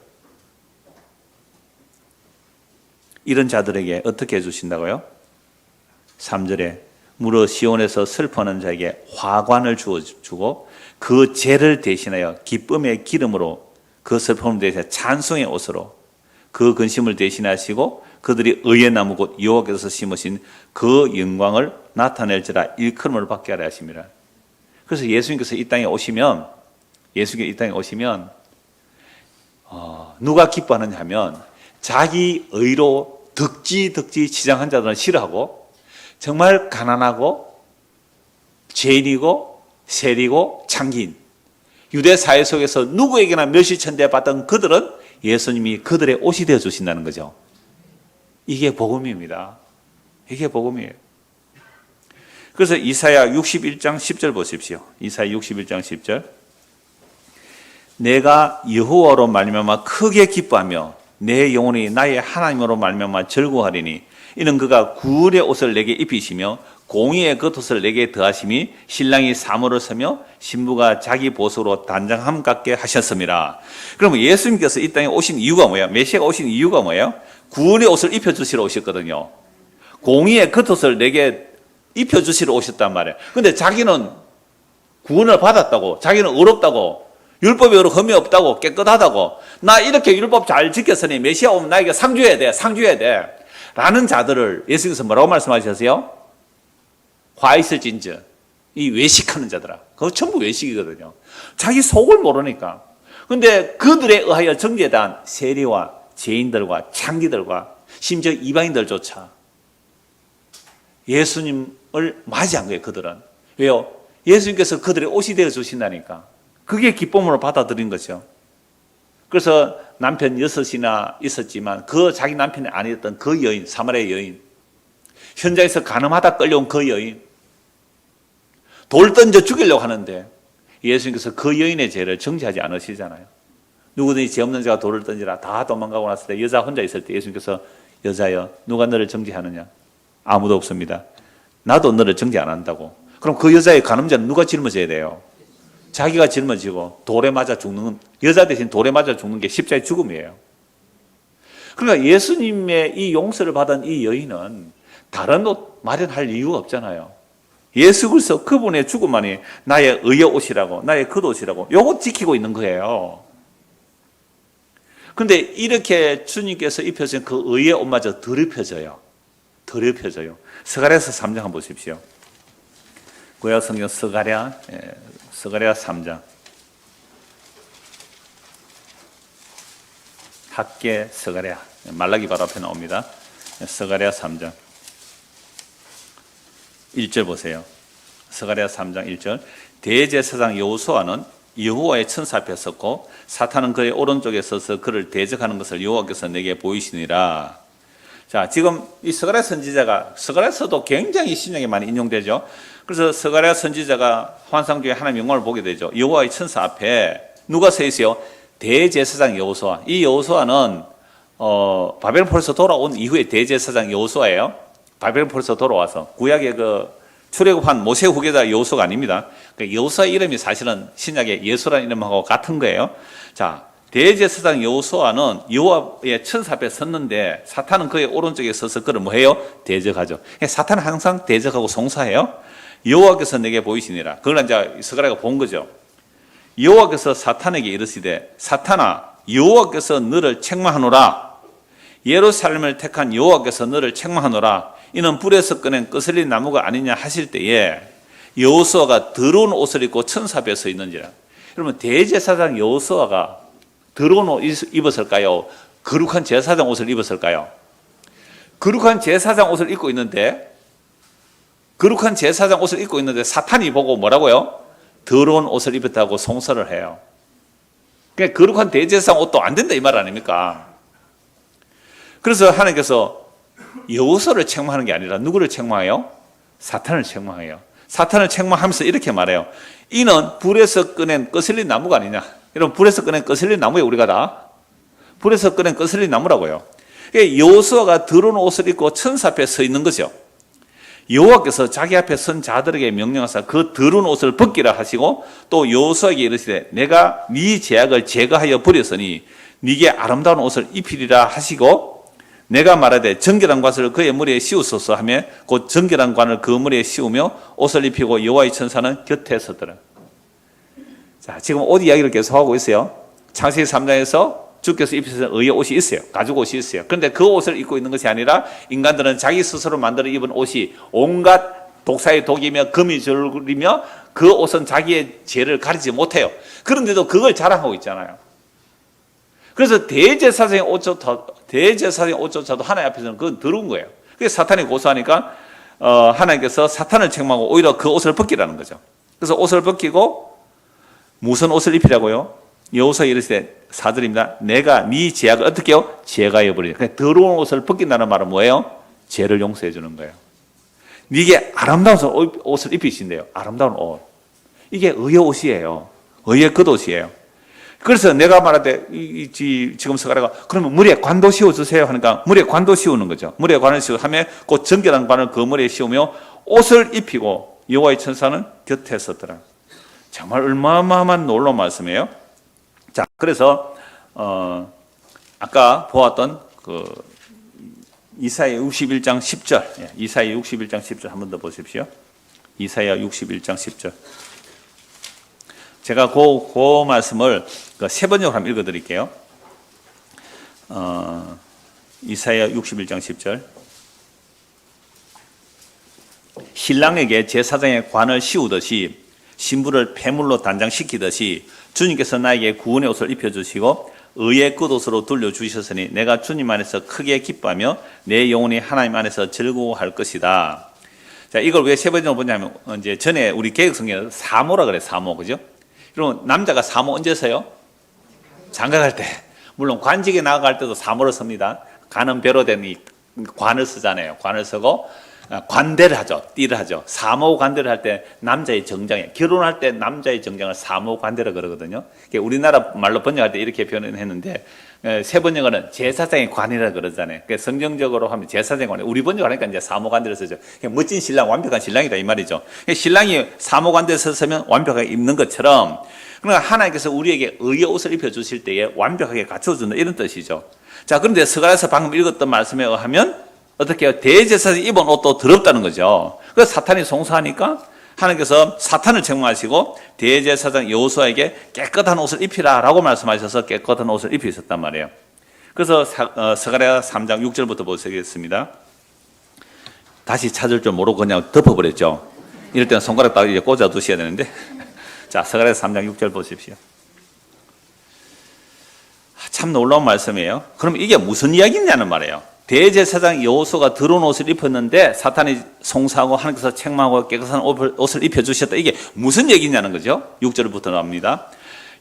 이런 자들에게 어떻게 해주신다고요? 3절에 무릇 시온에서 슬퍼하는 자에게 화관을 주고 그 죄를 대신하여 기쁨의 기름으로 그 슬픔을 대신하여 찬송의 옷으로 그 근심을 대신하시고 그들이 의의 나무 곧 여호와께서 심으신 그 영광을 나타낼지라 일컬음을 받게 하려 하심이라. 그래서 예수님께서 이 땅에 오시면 누가 기뻐하느냐 하면 자기 의로 덕지 치장한 자들은 싫어하고 정말 가난하고 죄인이고 세리고 창기인 유대 사회 속에서 누구에게나 멸시천대 받던 그들은 예수님이 그들의 옷이 되어 주신다는 거죠. 이게 복음입니다. 이게 복음이에요. 그래서 이사야 61장 10절 보십시오. 이사야 61장 10절. 내가 여호와로 말미암아 크게 기뻐하며 내 영혼이 나의 하나님으로 말미암아 즐거워하리니 이는 그가 구울의 옷을 내게 입히시며 공의의 겉옷을 내게 더하심이 신랑이 사모를 서며 신부가 자기 보석으로 단장함 같게 하셨습니다. 그러면 예수님께서 이 땅에 오신 이유가 뭐예요? 메시아가 오신 이유가 뭐예요? 구원의 옷을 입혀주시러 오셨거든요. 공의의 겉옷을 내게 입혀주시러 오셨단 말이에요. 근데 자기는 구원을 받았다고, 자기는 의롭다고, 율법에 흠이 없다고, 깨끗하다고, 나 이렇게 율법 잘 지켰으니 메시아 오면 나에게 상 줘야 돼, 상 줘야 돼 라는 자들을 예수께서 뭐라고 말씀하셨어요? 화 있을 진저, 이 외식하는 자들아. 그거 전부 외식이거든요. 자기 속을 모르니까. 근데 그들에 의하여 정죄된 세리와 죄인들과 창기들과 심지어 이방인들조차 예수님을 맞이한 거예요. 그들은. 왜요? 예수님께서 그들의 옷이 되어 주신다니까. 그게 기쁨으로 받아들인 거죠. 그래서 남편 6이나 있었지만 그 자기 남편이 아니었던 그 여인, 사마리아 여인, 현장에서 가늠하다 끌려온 그 여인, 돌 던져 죽이려고 하는데 예수님께서 그 여인의 죄를 정죄하지 않으시잖아요. 누구든지 죄 없는 자가 돌을 던지라. 다 도망가고 났을 때 여자 혼자 있을 때 예수님께서 여자여 누가 너를 정죄하느냐? 아무도 없습니다. 나도 너를 정죄 안 한다고. 그럼 그 여자의 간음자는 누가 짊어져야 돼요? 자기가 짊어지고 돌에 맞아 죽는, 여자 대신 돌에 맞아 죽는 게 십자가의 죽음이에요. 그러니까 예수님의 이 용서를 받은 이 여인은 다른 옷 마련할 이유가 없잖아요. 예수 그리스도 그분의 죽음만이 나의 의의 옷이라고, 나의 겉옷이라고 요거 지키고 있는 거예요. 근데 이렇게 주님께서 입혀진 그 의의 옷마저 더럽혀져요. 더럽혀져요. 스가랴서 3장 한번 보십시오. 구약 성경 스가랴 3장. 학계 스가랴, 말라기 바로 앞에 나옵니다. 스가랴 3장 1절 보세요. 스가랴 3장 1절. 대제사장 여호수아는 여호와의 천사 앞에 섰고 사탄은 그의 오른쪽에 서서 그를 대적하는 것을 여호와께서 내게 보이시니라. 자, 지금 이 스가랴 선지자가, 스가랴서도 굉장히 신약에 많이 인용되죠. 그래서 스가랴 선지자가 환상 중에 하나님의 영광을 보게 되죠. 여호와의 천사 앞에 누가 서 있어요? 대제사장 여호수아. 이 여호수아는 바벨론 포로에서 돌아온 이후에 대제사장 여호수아예요. 바벨론 포로에서 돌아와서 구약의 그 출애굽한 모세 후계자 여호수아가 아닙니다. 그 여호수아 이름이 사실은 신약의 예수라는 이름하고 같은 거예요. 자, 대제사장 여호수아는 여호와의 천사 앞에 섰는데 사탄은 그의 오른쪽에 서서 그를 뭐해요? 대적하죠. 사탄은 항상 대적하고 송사해요. 여호와께서 내게 보이시니라. 그걸 이제 스가랴가 본 거죠. 여호와께서 사탄에게 이르시되 사탄아 여호와께서 너를 책망하노라. 예루살렘을 택한 여호와께서 너를 책망하노라. 이는 불에서 꺼낸 거슬린 나무가 아니냐 하실 때에 여호수아가 더러운 옷을 입고 천사 앞에 서 있는지라. 여러분 대제사장 여호수아가 더러운 옷 입었을까요? 거룩한 제사장 옷을 입었을까요? 거룩한 제사장 옷을 입고 있는데 거룩한 제사장 옷을 입고 있는데 사탄이 보고 뭐라고요? 더러운 옷을 입었다고 송설을 해요. 그러니까 거룩한 대제사장 옷도 안 된다 이 말 아닙니까? 그래서 하나님께서 여호수아를 책망하는 게 아니라 누구를 책망해요? 사탄을 책망해요. 사탄을 책망하면서 이렇게 말해요. 이는 불에서 꺼낸 거슬린 나무가 아니냐. 여러분 불에서 꺼낸 거슬린 나무에 우리가 다 불에서 꺼낸 거슬린 나무라고요. 여호수아가 더러운 옷을 입고 천사 앞에 서 있는 거죠. 여호와께서 자기 앞에 선 자들에게 명령하사 그 더러운 옷을 벗기라 하시고 또 여호수아에게 이르시되 내가 네 죄악을 제거하여 버렸으니 네게 아름다운 옷을 입히리라 하시고 내가 말하되 정결한 관을 그의 머리에 씌우소서 하며 곧 정결한 관을 그 머리에 씌우며 옷을 입히고 여호와의 천사는 곁에 서더라. 자, 지금 옷 이야기를 계속하고 있어요. 창세기 3장에서 주께서 입히신 의의 옷이 있어요. 가죽 옷이 있어요. 그런데 그 옷을 입고 있는 것이 아니라 인간들은 자기 스스로 만들어 입은 옷이 온갖 독사의 독이며 금이 졸리며 그 옷은 자기의 죄를 가리지 못해요. 그런데도 그걸 자랑하고 있잖아요. 그래서 대제사장의 옷조차도 하나님 앞에서는 그건 더러운 거예요. 그래서 사탄이 고소하니까 하나님께서 사탄을 책망하고 오히려 그 옷을 벗기라는 거죠. 그래서 옷을 벗기고 무슨 옷을 입히라고요? 여호수아 이르시되 4절입니다. 내가 네 죄악을 어떻게 해요? 제거해 버리라. 그러니까 더러운 옷을 벗긴다는 말은 뭐예요? 죄를 용서해 주는 거예요. 네게 아름다운 옷을 입히신대요. 아름다운 옷. 이게 의의 옷이에요. 의의 겉옷이에요. 그래서 내가 말하되 지금 스가랴가 그러면 머리에 관도 씌워주세요 하니까 머리에 관도 씌우는 거죠. 머리에 관을 씌우면 곧 정결한 관을 그 머리에 씌우며 옷을 입히고 여호와의 천사는 곁에 섰더라. 정말 얼마만한 놀라운 말씀이에요. 자, 그래서 아까 보았던 그 이사야 61장 10절. 이사야 61장 10절 한 번 더 보십시오. 이사야 61장 10절. 제가 그 말씀을 세 번역으로 한번 읽어드릴게요. 이사야 61장 10절. 신랑에게 제사장의 관을 씌우듯이 신부를 폐물로 단장시키듯이 주님께서 나에게 구원의 옷을 입혀주시고 의의 겉옷으로 둘러주셨으니 내가 주님 안에서 크게 기뻐하며 내 영혼이 하나님 안에서 즐거워할 것이다. 자, 이걸 왜 세 번째로 보냐면, 이제 전에 우리 개혁성경에 사모라 그래, 사모. 그죠? 그럼 남자가 사모 언제 써요? 장가갈 때. 물론 관직에 나아갈 때도 사모를 씁니다. 관은 배로 된 이 관을 쓰잖아요. 관을 쓰고, 관대를 하죠. 띠를 하죠. 사모 관대를 할 때 남자의 정장에, 결혼할 때 남자의 정장을 사모 관대라 그러거든요. 우리나라 말로 번역할 때 이렇게 표현했는데, 세 번역은 제사장의 관이라 그러잖아요. 성경적으로 하면 제사장의 관. 우리 번역하니까 이제 사모 관대를 쓰죠. 멋진 신랑, 완벽한 신랑이다 이 말이죠. 신랑이 사모 관대를 썼으면 완벽하게 입는 것처럼, 그러니까 하나님께서 우리에게 의의 옷을 입혀주실 때에 완벽하게 갖춰준다 이런 뜻이죠. 자, 그런데 스가랴서 방금 읽었던 말씀에 의하면 어떻게 해요? 대제사장이 입은 옷도 더럽다는 거죠. 그래서 사탄이 송사하니까 하나님께서 사탄을 책망하시고 대제사장 여호수아에게 깨끗한 옷을 입히라라고 말씀하셔서 깨끗한 옷을 입히셨단 말이에요. 그래서 스가랴 3장 6절부터 보시겠습니다. 다시 찾을 줄 모르고 그냥 덮어버렸죠. 이럴 때는 손가락 딱 이제 꽂아 두셔야 되는데. 자, 스가랴 3장 6절 보십시오. 참 놀라운 말씀이에요. 그럼 이게 무슨 이야기냐는 말이에요. 대제사장 여호수아가 더러운 옷을 입혔는데 사탄이 송사하고 하나님께서 책망하고 깨끗한 옷을 입혀주셨다. 이게 무슨 얘기냐는 거죠. 6절부터 나옵니다.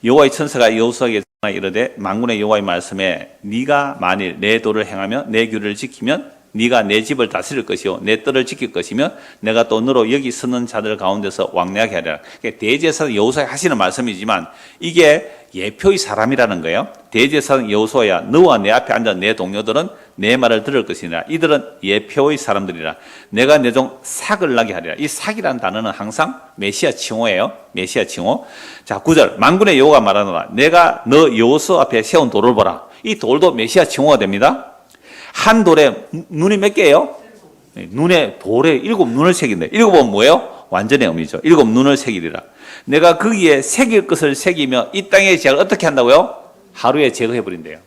여호와의 천사가 여호수아에게 이르되 만군의 여호와의 말씀에 네가 만일 내 도를 행하며 내 규례를 지키면 네가 내 집을 다스릴 것이요 내 뜰을 지킬 것이며 내가 또 너로 여기 서는 자들 가운데서 왕래하게 하리라. 대제사장 여호수아가 하시는 말씀이지만 이게 예표의 사람이라는 거예요. 대제사장 여호수아야 너와 내 앞에 앉은 내 동료들은 내 말을 들을 것이니라. 이들은 예표의 사람들이라. 내가 내 종 삭을 나게 하리라. 이 삭이라는 단어는 항상 메시아 칭호예요. 메시아 칭호. 자, 9절 만군의 여호와가 말하노라. 내가 너 여호수아 앞에 세운 돌을 보라. 이 돌도 메시아 칭호가 됩니다. 한 돌에 눈이 몇 개예요? 눈에 돌에 7눈을 새긴다. 7은 뭐예요? 완전의 의미죠. 7눈을 새기리라. 내가 거기에 새길 것을 새기며 이 땅의 죄악을 어떻게 한다고요? 하루에 제거해버린대요.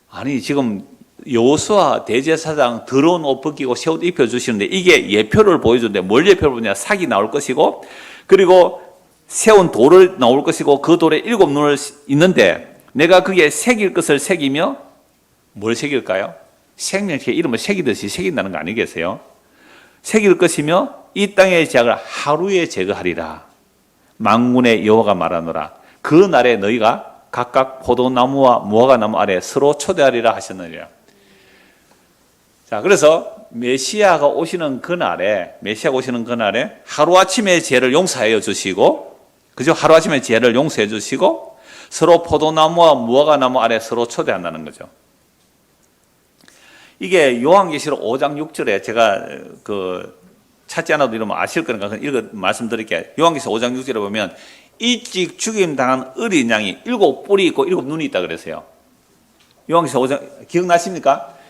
아니 지금 여호수아 대제사장 더러운 옷 벗기고 새 옷 입혀주시는데 이게 예표를 보여주는데 뭘 예표를 보냐? 삭이 나올 것이고 그리고 세운 돌을 나올 것이고 그 돌에 7눈을 있는데 내가 거기에 새길 것을 새기며 뭘 새길까요? 생명체 이름을 새기듯이 새긴다는 거 아니겠어요? 새길 것이며 이 땅의 죄악을 하루에 제거하리라. 만군의 여호와가 말하노라. 그 날에 너희가 각각 포도나무와 무화과나무 아래 서로 초대하리라 하셨느니라. 자, 그래서 메시아가 오시는 그날에 하루아침에 죄를 용서하여 주시고, 그죠? 하루아침에 죄를 용서해 주시고, 서로 포도나무와 무화과나무 아래 서로 초대한다는 거죠. 이게 요한계시록 5장 6절에 제가 찾지 않아도 이러면 아실 거니까 말씀드릴게요. 요한계시록 5장 6절에 보면 일찍 죽임 당한 어린 양이 7뿔이 있고 7눈이 있다 그랬어요. 요한계시록 5장 기억나십니까?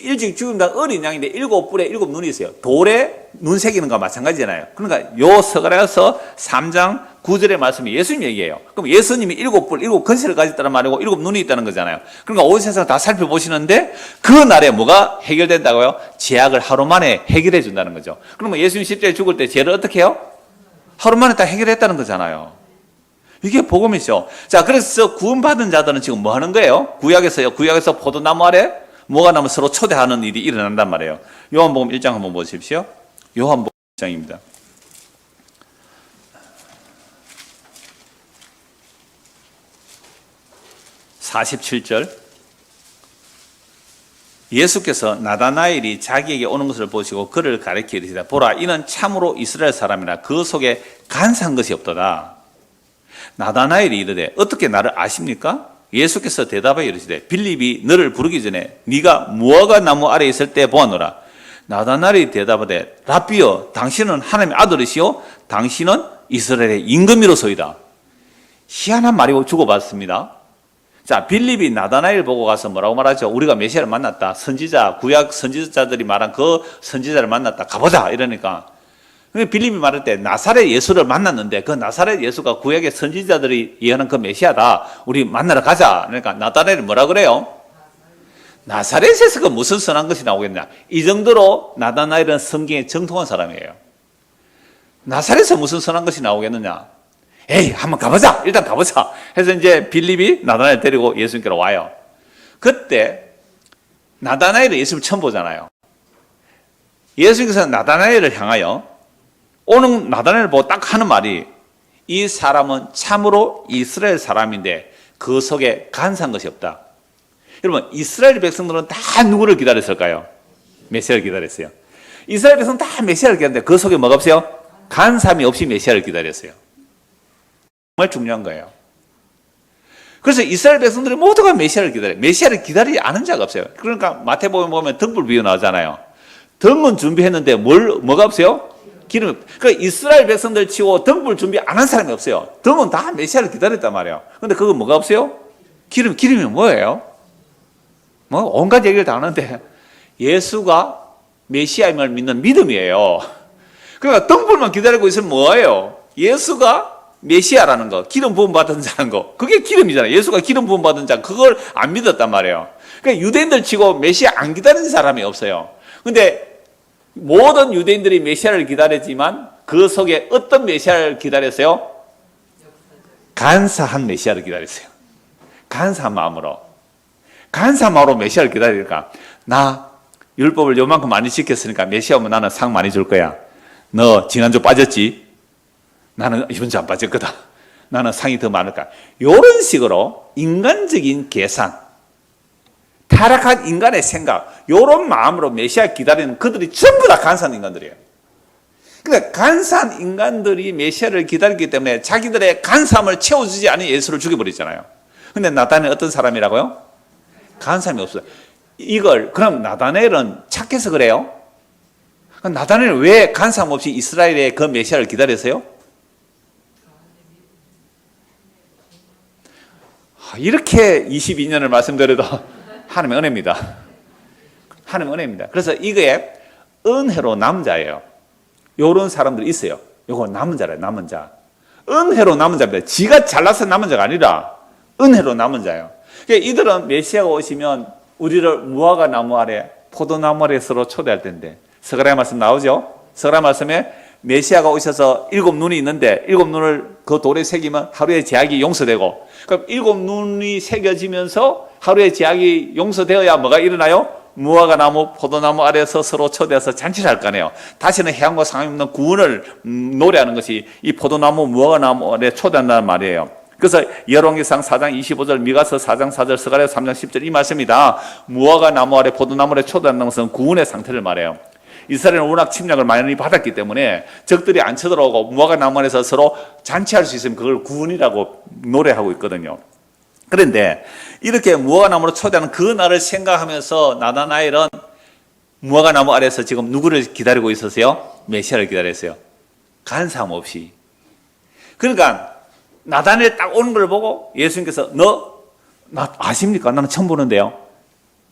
일찍 죽임 당한 어린 양인데 7뿔에 7눈이 있어요. 돌에 눈 새기는 거와 마찬가지잖아요. 그러니까 요 스가랴서 3장 9절의 말씀이 예수님 얘기예요. 그럼 예수님이 7뿔, 7근세를 가졌다는 말이고 7눈이 있다는 거잖아요. 그러니까 온 세상을 다 살펴보시는데 그 날에 뭐가 해결된다고요? 죄악을 하루 만에 해결해 준다는 거죠. 그러면 예수님 십자가에 죽을 때 죄를 어떻게 해요? 하루 만에 다 해결했다는 거잖아요. 이게 복음이죠. 자, 그래서 구원받은 자들은 지금 뭐 하는 거예요? 구약에서 포도나무 아래 무화과나무 서로 초대하는 일이 일어난단 말이에요. 요한복음 1장 한번 보십시오. 요한복음 1장입니다. 47절. 예수께서 나다나엘이 자기에게 오는 것을 보시고 그를 가리켜 이르시되 보라 이는 참으로 이스라엘 사람이라 그 속에 간사한 것이 없도다. 나다나엘이 이르되 어떻게 나를 아십니까? 예수께서 대답하여 이르시되 빌립이 너를 부르기 전에 네가 무화과 나무 아래 있을 때 보았노라. 나다나엘이 대답하되 라비여 당신은 하나님의 아들이시오 당신은 이스라엘의 임금이로소이다. 희한한 말이 주고받습니다. 자, 빌립이 나다나엘 보고 가서 뭐라고 말하죠? 우리가 메시아를 만났다. 선지자, 구약 선지자들이 말한 그 선지자를 만났다. 가보자. 이러니까. 빌립이 말할 때 나사렛 예수를 만났는데 그 나사렛 예수가 구약의 선지자들이 예언한 그 메시아다. 우리 만나러 가자. 그러니까 나다나엘이 뭐라 그래요? 나사렛에서 그 무슨 선한 것이 나오겠냐. 이 정도로 나다나엘은 성경에 정통한 사람이에요. 나사렛에서 무슨 선한 것이 나오겠느냐. 에이, 한번 가보자. 일단 가보자. 해서 이제 빌립이 나다나엘 데리고 예수님께로 와요. 그때 나다나엘은 예수님을 처음 보잖아요. 예수님께서 나다나엘을 향하여 오는 나다나엘을 보고 딱 하는 말이 이 사람은 참으로 이스라엘 사람인데 그 속에 간사한 것이 없다. 여러분, 이스라엘 백성들은 다 누구를 기다렸을까요? 메시아를 기다렸어요. 이스라엘 백성은 다 메시아를 기다렸는데 그 속에 뭐가 없어요? 간사함이 없이 메시아를 기다렸어요. 정말 중요한 거예요. 그래서 이스라엘 백성들이 모두가 메시아를 기다려요. 메시아를 기다리지 않은 자가 없어요. 그러니까 마태복음 보면 등불 비유 나오잖아요. 등은 준비했는데 뭐가 없어요? 기름. 그러니까 이스라엘 백성들 치고 등불 준비 안 한 사람이 없어요. 등은 다 메시아를 기다렸단 말이에요. 근데 그거 뭐가 없어요? 기름이 뭐예요? 뭐 온갖 얘기를 다 하는데 예수가 메시아임을 믿는 믿음이에요. 그러니까 등불만 기다리고 있으면 뭐예요? 예수가 메시아라는 거, 기름 부음 받은 자라는 거, 그게 기름이잖아요. 예수가 기름 부음 받은 자, 그걸 안 믿었단 말이에요. 그러니까 유대인들 치고 메시아 안 기다리는 사람이 없어요. 근데 모든 유대인들이 메시아를 기다렸지만 그 속에 어떤 메시아를 기다렸어요? 간사한 메시아를 기다렸어요. 간사한 마음으로. 간사한 마음으로 메시아를 기다리니까 나 율법을 요만큼 많이 지켰으니까 메시아 오면 나는 상 많이 줄 거야. 너 지난주 빠졌지? 나는 이번 주 안 빠졌거든. 나는 상이 더 많을까. 이런 식으로 인간적인 계산, 타락한 인간의 생각, 이런 마음으로 메시아 기다리는 그들이 전부 다 간사한 인간들이에요. 그러니까 간사한 인간들이 메시아를 기다리기 때문에 자기들의 간사함을 채워주지 않은 예수를 죽여버리잖아요. 근데 나다나엘은 어떤 사람이라고요? 간사함이 없어요. 그럼 나다나엘은 착해서 그래요? 그럼 나다나엘은 왜 간사함 없이 이스라엘의 그 메시아를 기다렸어요? 이렇게 22년을 말씀드려도 하나님의 은혜입니다. 하나님의 은혜입니다. 그래서 이게 은혜로 남은 자예요. 요런 사람들이 있어요. 요거 남은 자래요. 남은 자. 은혜로 남은 자입니다. 지가 잘나서 남은 자가 아니라 은혜로 남은 자예요. 그러니까 이들은 메시아가 오시면 우리를 무화과 나무 아래, 포도나무 아래 서로 초대할 텐데 스가랴 말씀 나오죠? 스가랴 말씀에 메시아가 오셔서 7눈이 있는데 7눈을 그 돌에 새기면 하루의 죄악이 용서되고, 그럼 7눈이 새겨지면서 하루의 죄악이 용서되어야 뭐가 일어나요? 무화과 나무, 포도나무 아래에서 서로 초대해서 잔치를 할 거네요. 다시는 해안과 상함이 없는 구원을 노래하는 것이 이 포도나무, 무화과 나무 아래 초대한다는 말이에요. 그래서 열왕기상 4장 25절, 미가서 4장 4절, 스가랴 3장 10절 이 말씀이다. 무화과 나무 아래, 포도나무 아래 초대한다는 것은 구원의 상태를 말해요. 이스라엘은 워낙 침략을 많이 받았기 때문에 적들이 안 쳐들어오고 무화과 나무 안에서 서로 잔치할 수 있으면 그걸 구원이라고 노래하고 있거든요. 그런데 이렇게 무화과 나무로 초대하는 그 날을 생각하면서 나다나엘은 무화과 나무 아래서 지금 누구를 기다리고 있었어요? 메시아를 기다렸어요. 간사함 없이. 그러니까 나다나엘 딱 오는 걸 보고 예수님께서 나 아십니까? 나는 처음 보는데요.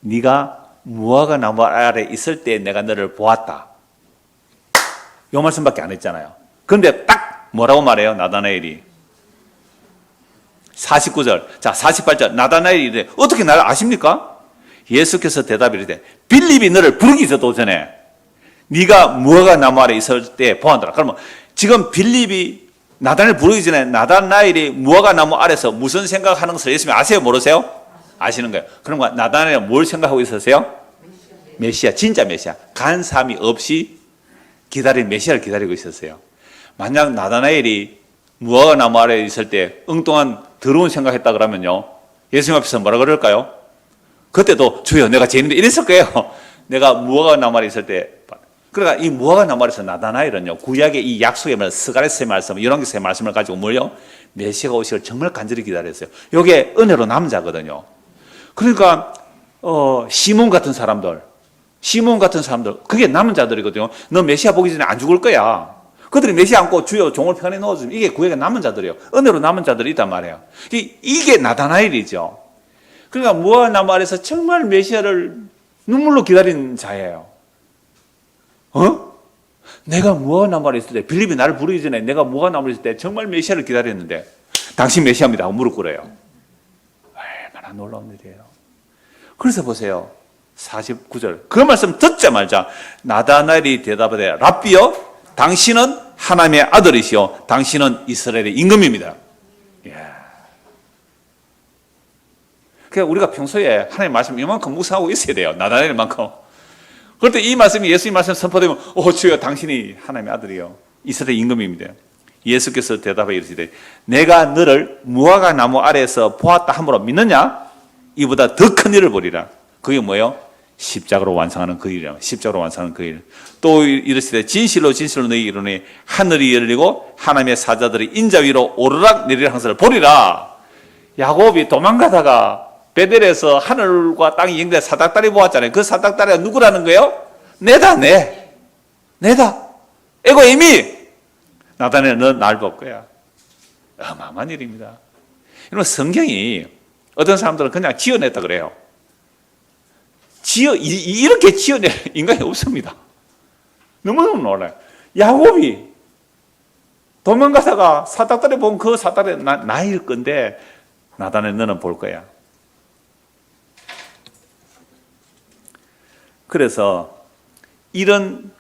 네가 무화과 나무 아래 있을 때 내가 너를 보았다. 이 말씀밖에 안 했잖아요. 그런데 딱 뭐라고 말해요? 나다나엘이 49절, 자 48절 나다나엘이 이래 어떻게 나를 아십니까? 예수께서 대답이 이르되 빌립이 너를 부르기 전에 네가 무화과 나무 아래 있을 때 보았더라. 그러면 지금 빌립이 나다나엘 부르기 전에 나다나엘이 무화과 나무 아래서 무슨 생각하는 것을 예수님이 아세요? 모르세요? 아시는 거예요. 그럼 나다나엘은 뭘 생각하고 있었어요? 메시아, 진짜 메시아. 간사함이 없이 기다린 메시아를 기다리고 있었어요. 만약 나다나엘이 무화과 나무 아래에 있을 때 엉뚱한 더러운 생각했다 그러면요, 예수님 앞에서 뭐라 그럴까요? 그때도 주여 내가 죄인인데 이랬을 거예요. 내가 무화과 나무 아래에 있을 때. 그러니까 이 무화과 나무 아래에서 나다나엘은요, 구약의 이 약속의 말씀, 스가랴서의 말씀, 열왕기서의 말씀을 가지고 뭘요? 메시아가 오시기를 정말 간절히 기다렸어요. 이게 은혜로 남은 자거든요. 그러니까 시몬 같은 사람들, 그게 남은 자들이거든요. 너 메시아 보기 전에 안 죽을 거야. 그들이 메시아 안고 주여 종을 편에 넣어주면 이게 구약의 남은 자들이에요. 은혜로 남은 자들이 있단 말이에요. 이게 나다나엘이죠. 그러니까 무화과 나무 아래서 정말 메시아를 눈물로 기다린 자예요. 내가 무화과 나무 아래 있을 때, 빌립이 나를 부르기 전에 내가 무화과 나무 아래 있을 때 정말 메시아를 기다렸는데 당신 메시아입니다 하고 무릎 꿇어요. 얼마나 놀라운 일이에요. 그래서 보세요. 49절 그 말씀 듣자마자 나다나엘이 대답하되 랍비여 당신은 하나님의 아들이시오 당신은 이스라엘의 임금입니다. 그러니까 우리가 평소에 하나님의 말씀 이만큼 묵상하고 있어야 돼요. 나다나엘만큼. 그럴 때 이 말씀이 예수님 말씀 선포되면 주여 당신이 하나님의 아들이요 이스라엘의 임금입니다. 예수께서 대답하여 이르시되 내가 너를 무화과 나무 아래에서 보았다 함으로 믿느냐? 이보다 더 큰 일을 보리라. 그게 뭐예요? 십자가로 완성하는 그 일이라. 십자가로 완성하는 그 일. 또 이르시되 진실로 진실로 너희에게 이르노니 하늘이 열리고 하나님의 사자들이 인자 위로 오르락 내리락 하는 것을 보리라. 야곱이 도망가다가 베델에서 하늘과 땅이 연결된 사닥다리 보았잖아요. 그 사닥다리가 누구라는 거예요? 내다. 에고 이미 나다나엘 너 날 볼 거야. 어마어마한 일입니다. 여러분 성경이 어떤 사람들은 그냥 지어냈다 그래요. 이렇게 지어낼 인간이 없습니다. 너무너무 놀라요. 야곱이 도망가다가 사닥다리 보면 그 사닥다리 나일 건데 나다나엘 너는 볼 거야. 그래서 이런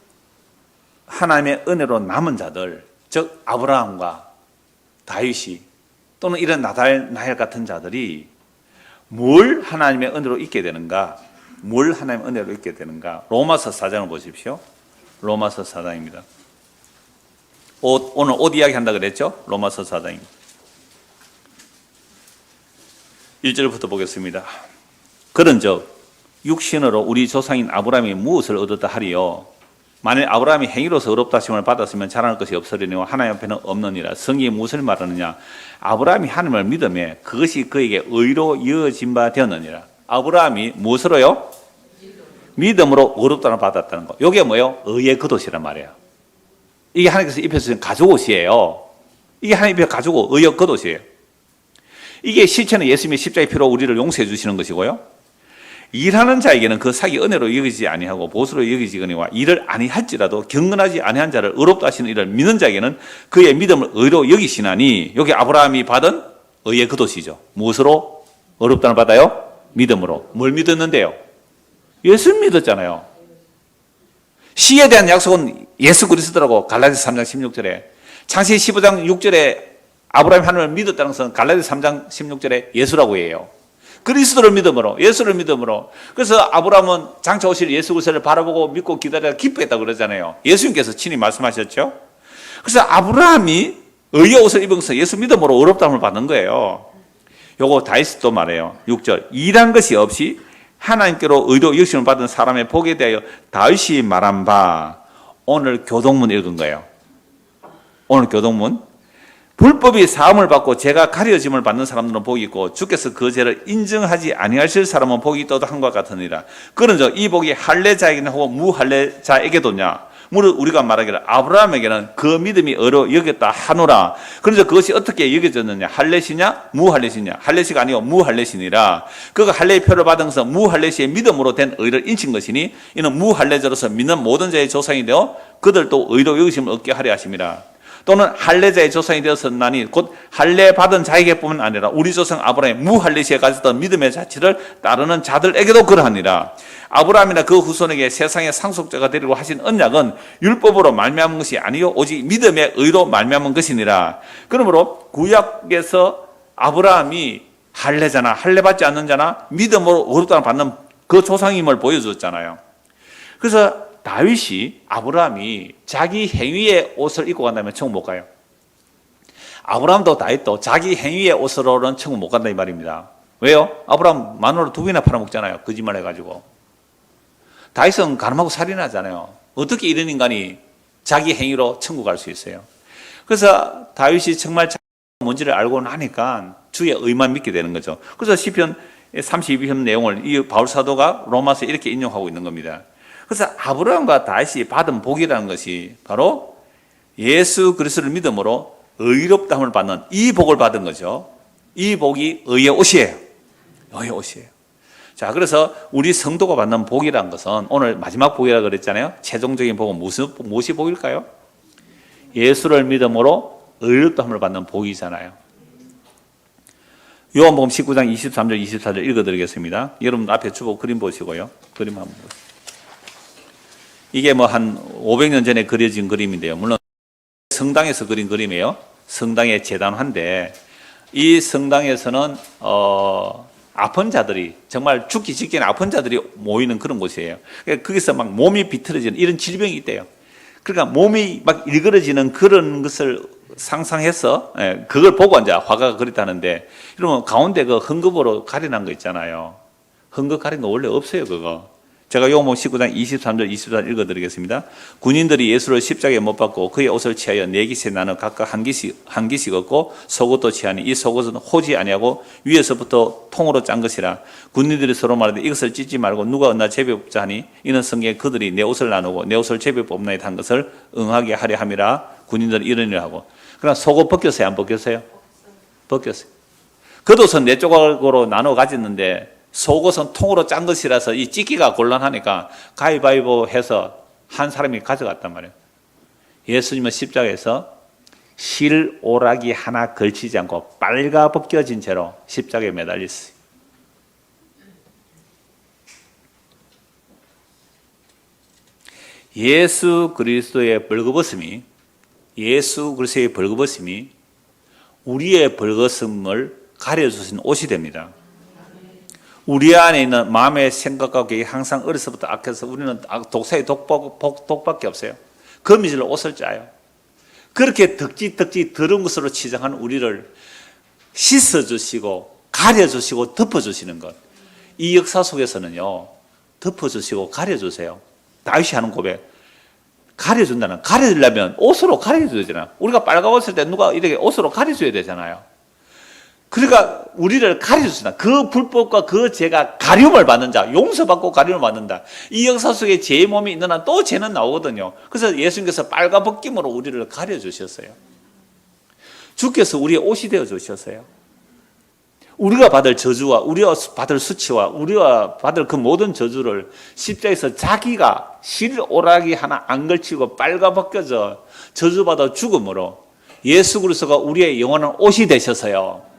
하나님의 은혜로 남은 자들, 즉 아브라함과 다윗이 또는 이런 나다나엘 같은 자들이 뭘 하나님의 은혜로 있게 되는가? 뭘 하나님의 은혜로 있게 되는가? 로마서 4장을 보십시오. 로마서 4장입니다. 오늘 옷 이야기 한다 그랬죠? 로마서 4장입니다. 1절부터 보겠습니다. 그런즉 육신으로 우리 조상인 아브라함이 무엇을 얻었다 하리요? 만일 아브라함이 행위로서 의롭다 하심을 받았으면 자랑할 것이 없으려니와 하나님 앞에는 없느니라. 성경이 무엇을 말하느냐? 아브라함이 하나님을 믿음에 그것이 그에게 의로 여어진 바 되었느니라. 아브라함이 무엇으로요? 믿음으로 의롭다를 받았다는 거. 이게 뭐예요? 의의 겉옷이란 말이에요. 이게 하나님께서 입혀주신 가죽옷이에요. 이게 하나님 입혀 가죽옷, 의의 겉옷이에요. 이게 실체는 예수님의 십자가의 피로 우리를 용서해 주시는 것이고요. 일하는 자에게는 그 삭이 은혜로 여기지 아니하고 보수로 여기지거니와 일을 아니할지라도 경건하지 아니한 자를 의롭다 하시는 이를 믿는 자에게는 그의 믿음을 의로 여기시나니, 여기 아브라함이 받은 의의 겉옷이죠. 무엇으로 의롭다를 받아요? 믿음으로. 뭘 믿었는데요? 예수 믿었잖아요. 시에 대한 약속은 예수 그리스도라고 갈라디아서 3장 16절에, 창세기 15장 6절에 아브라함이 하나님을 믿었다는 것은 갈라디아서 3장 16절에 예수라고 해요. 그리스도를 믿음으로, 예수를 믿음으로. 그래서 아브라함은 장차 오실 예수 그리스도를 바라보고 믿고 기다려 기뻐했다고 그러잖아요. 예수님께서 친히 말씀하셨죠. 그래서 아브라함이 의의 옷을 입으면서 예수 믿음으로 의롭다함을 받는 거예요. 요거 다윗도 말해요. 6절 일한 것이 없이 하나님께로 의로 여김을 받은 사람의 복에 대하여 다윗이 말한 바. 오늘 교동문 읽은 거예요. 오늘 교동문. 불법이 사함을 받고 죄가 가려짐을 받는 사람들은 복이 있고 주께서 그 죄를 인정하지 아니하실 사람은 복이 있도다 한 것 같으니라. 그런즉 이 복이 할례자에게는 하고 무할례자에게도냐? 무릇 우리가 말하기를 아브라함에게는 그 믿음이 의로 여겼다 하노라. 그런즉 그것이 어떻게 여겨졌느냐? 할례시냐 무할례시냐? 할례시가 아니고 무할례시니라. 그가 할례의 표를 받은 것은 무할례시의 믿음으로 된 의를 인친 것이니 이는 무할례자로서 믿는 모든 자의 조상이 되어 그들도 의로 여기심을 얻게 하려 하심이라. 또는 할례자의 조상이 되었었나니 곧 할례 받은 자에게뿐만 아니라 우리 조상 아브라함의 무할례시에 가졌던 믿음의 자취를 따르는 자들에게도 그러하니라. 아브라함이나 그 후손에게 세상의 상속자가 되리고 하신 언약은 율법으로 말미암은 것이 아니요 오직 믿음의 의로 말미암은 것이니라. 그러므로 구약에서 아브라함이 할례자나 할례 받지 않는 자나 믿음으로 의롭다는 받는 그 조상임을 보여줬잖아요. 그래서 다윗이, 아브라함이 자기 행위의 옷을 입고 간다면 천국 못 가요. 아브라함도 다윗도 자기 행위의 옷으로는 천국 못 간다 이 말입니다. 왜요? 아브라함 마누라 2번이나 팔아먹잖아요. 거짓말 해가지고. 다윗은 가늠하고 살인하잖아요. 어떻게 이런 인간이 자기 행위로 천국 갈 수 있어요? 그래서 다윗이 정말 자기 뭔지를 알고 나니까 주의 의만 믿게 되는 거죠. 그래서 시편 32편 내용을 이 바울 사도가 로마서 이렇게 인용하고 있는 겁니다. 그래서 아브라함과 다윗이 받은 복이라는 것이 바로 예수 그리스도를 믿음으로 의롭다함을 받는 이 복을 받은 거죠. 이 복이 의의 옷이에요. 의의 옷이에요. 자, 그래서 우리 성도가 받는 복이라는 것은 오늘 마지막 복이라고 그랬잖아요. 최종적인 복은 무엇이 복일까요? 예수를 믿음으로 의롭다함을 받는 복이잖아요. 요한복음 19장 23절 24절 읽어드리겠습니다. 여러분 앞에 주보 그림 보시고요. 그림 한번 보세요. 이게 뭐 한 500년 전에 그려진 그림인데요. 물론 성당에서 그린 그림이에요. 성당의 제단화인데 이 성당에서는 아픈 자들이 정말 죽기 직전에 아픈 자들이 모이는 그런 곳이에요. 그러니까 거기서 막 몸이 비틀어지는 이런 질병이 있대요. 그러니까 몸이 막 일그러지는 그런 것을 상상해서 그걸 보고 이제 화가가 그렸다는데, 여러분 가운데 그 헝겊으로 가려난 거 있잖아요. 헝겊 가린 거 원래 없어요, 그거. 제가 요한복음 19장 23절 24절 읽어드리겠습니다. 군인들이 예수를 십자가에 못 박고 그의 옷을 취하여 네 깃에 나눠 각각 한 깃씩 얻고 속옷도 취하니 이 속옷은 호지 아니하고 위에서부터 통으로 짠 것이라. 군인들이 서로 말하되 이것을 찢지 말고 누가 얻나 제비 뽑자 하니 이는 성경에 그들이 내 옷을 나누고 내 옷을 제비 뽑나이다 한 것을 응하게 하려 함이라. 군인들이 이런 일을 하고. 그러나 속옷 벗겼어요, 안 벗겼어요? 벗겼어요. 겉옷은 네 조각으로 나눠 가졌는데 속옷은 통으로 짠 것이라서 이 찢기가 곤란하니까 가위바위보 해서 한 사람이 가져갔단 말이에요. 예수님은 십자가에서 실 오락이 하나 걸치지 않고 빨가 벗겨진 채로 십자가에 매달렸어요. 예수 그리스도의 벌거벗음이 우리의 벌거벗음을 가려주신 옷이 됩니다. 우리 안에 있는 마음의 생각과 계획이 항상 어려서부터 악해서 우리는 독사의 독밖에 없어요. 거미줄로 옷을 짜요. 그렇게 덕지 더러운 것으로 치장한 우리를 씻어주시고 가려주시고 덮어주시는 것. 이 역사 속에서는요, 덮어주시고 가려주세요. 다윗이 하는 고백. 가려주려면 옷으로 가려줘야 되잖아요. 우리가 빨가벗을 때 누가 이렇게 옷으로 가려줘야 되잖아요. 그러니까 우리를 가려주시나, 그 불법과 그 죄가 가림을 받는 자, 용서받고 가림을 받는다. 이 역사 속에 죄의 몸이 있는 한 또 죄는 나오거든요. 그래서 예수님께서 빨가벗김으로 우리를 가려주셨어요. 주께서 우리의 옷이 되어주셨어요. 우리가 받을 저주와 우리가 받을 수치와 우리가 받을 그 모든 저주를 십자에서 자기가 실오락이 하나 안 걸치고 빨가벗겨져 저주받아 죽음으로 예수 그리스도가 우리의 영원한 옷이 되셔서요,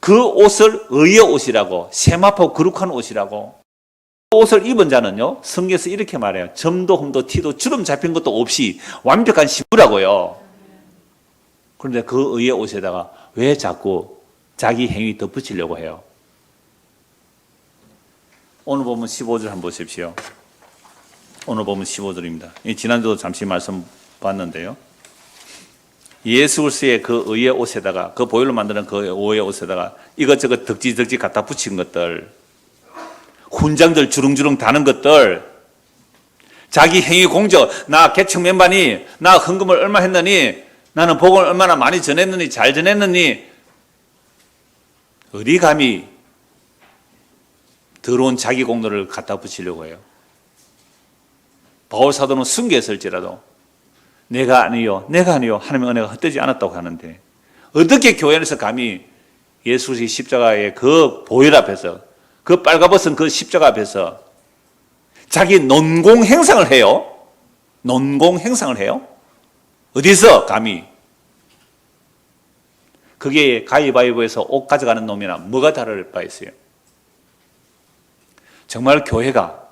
그 옷을 의의 옷이라고, 세마포 거룩한 옷이라고. 그 옷을 입은 자는요, 성경에서 이렇게 말해요. 점도 흠도 티도 주름 잡힌 것도 없이 완벽한 신부라고요. 그런데 그 의의 옷에다가 왜 자꾸 자기 행위 덧붙이려고 해요? 오늘 보면 15절 한번 보십시오. 오늘 보면 15절입니다. 지난주도 잠시 말씀 봤는데요. 예수 그리스도의 그 의의 옷에다가, 그 보혈로 만드는 그 의의 옷에다가 이것저것 덕지 갖다 붙인 것들, 훈장들 주렁주렁 다는 것들, 자기 행위 공적, 나 개척 멤버니, 나 헌금을 얼마 했느니, 나는 복음을 얼마나 많이 전했느니, 잘 전했느니, 어디 감히 더러운 자기 공로를 갖다 붙이려고 해요. 바울 사도는 순교했을지라도 내가 아니요 하나님의 은혜가 헛되지 않았다고 하는데, 어떻게 교회 안에서 감히 예수 그리스도의 십자가의 그 보혈 앞에서, 그 빨가벗은 그 십자가 앞에서 자기 논공 행상을 해요? 논공 행상을 해요? 어디서 감히? 그게 가위바위보에서 옷 가져가는 놈이나 뭐가 다를 바 있어요? 정말 교회가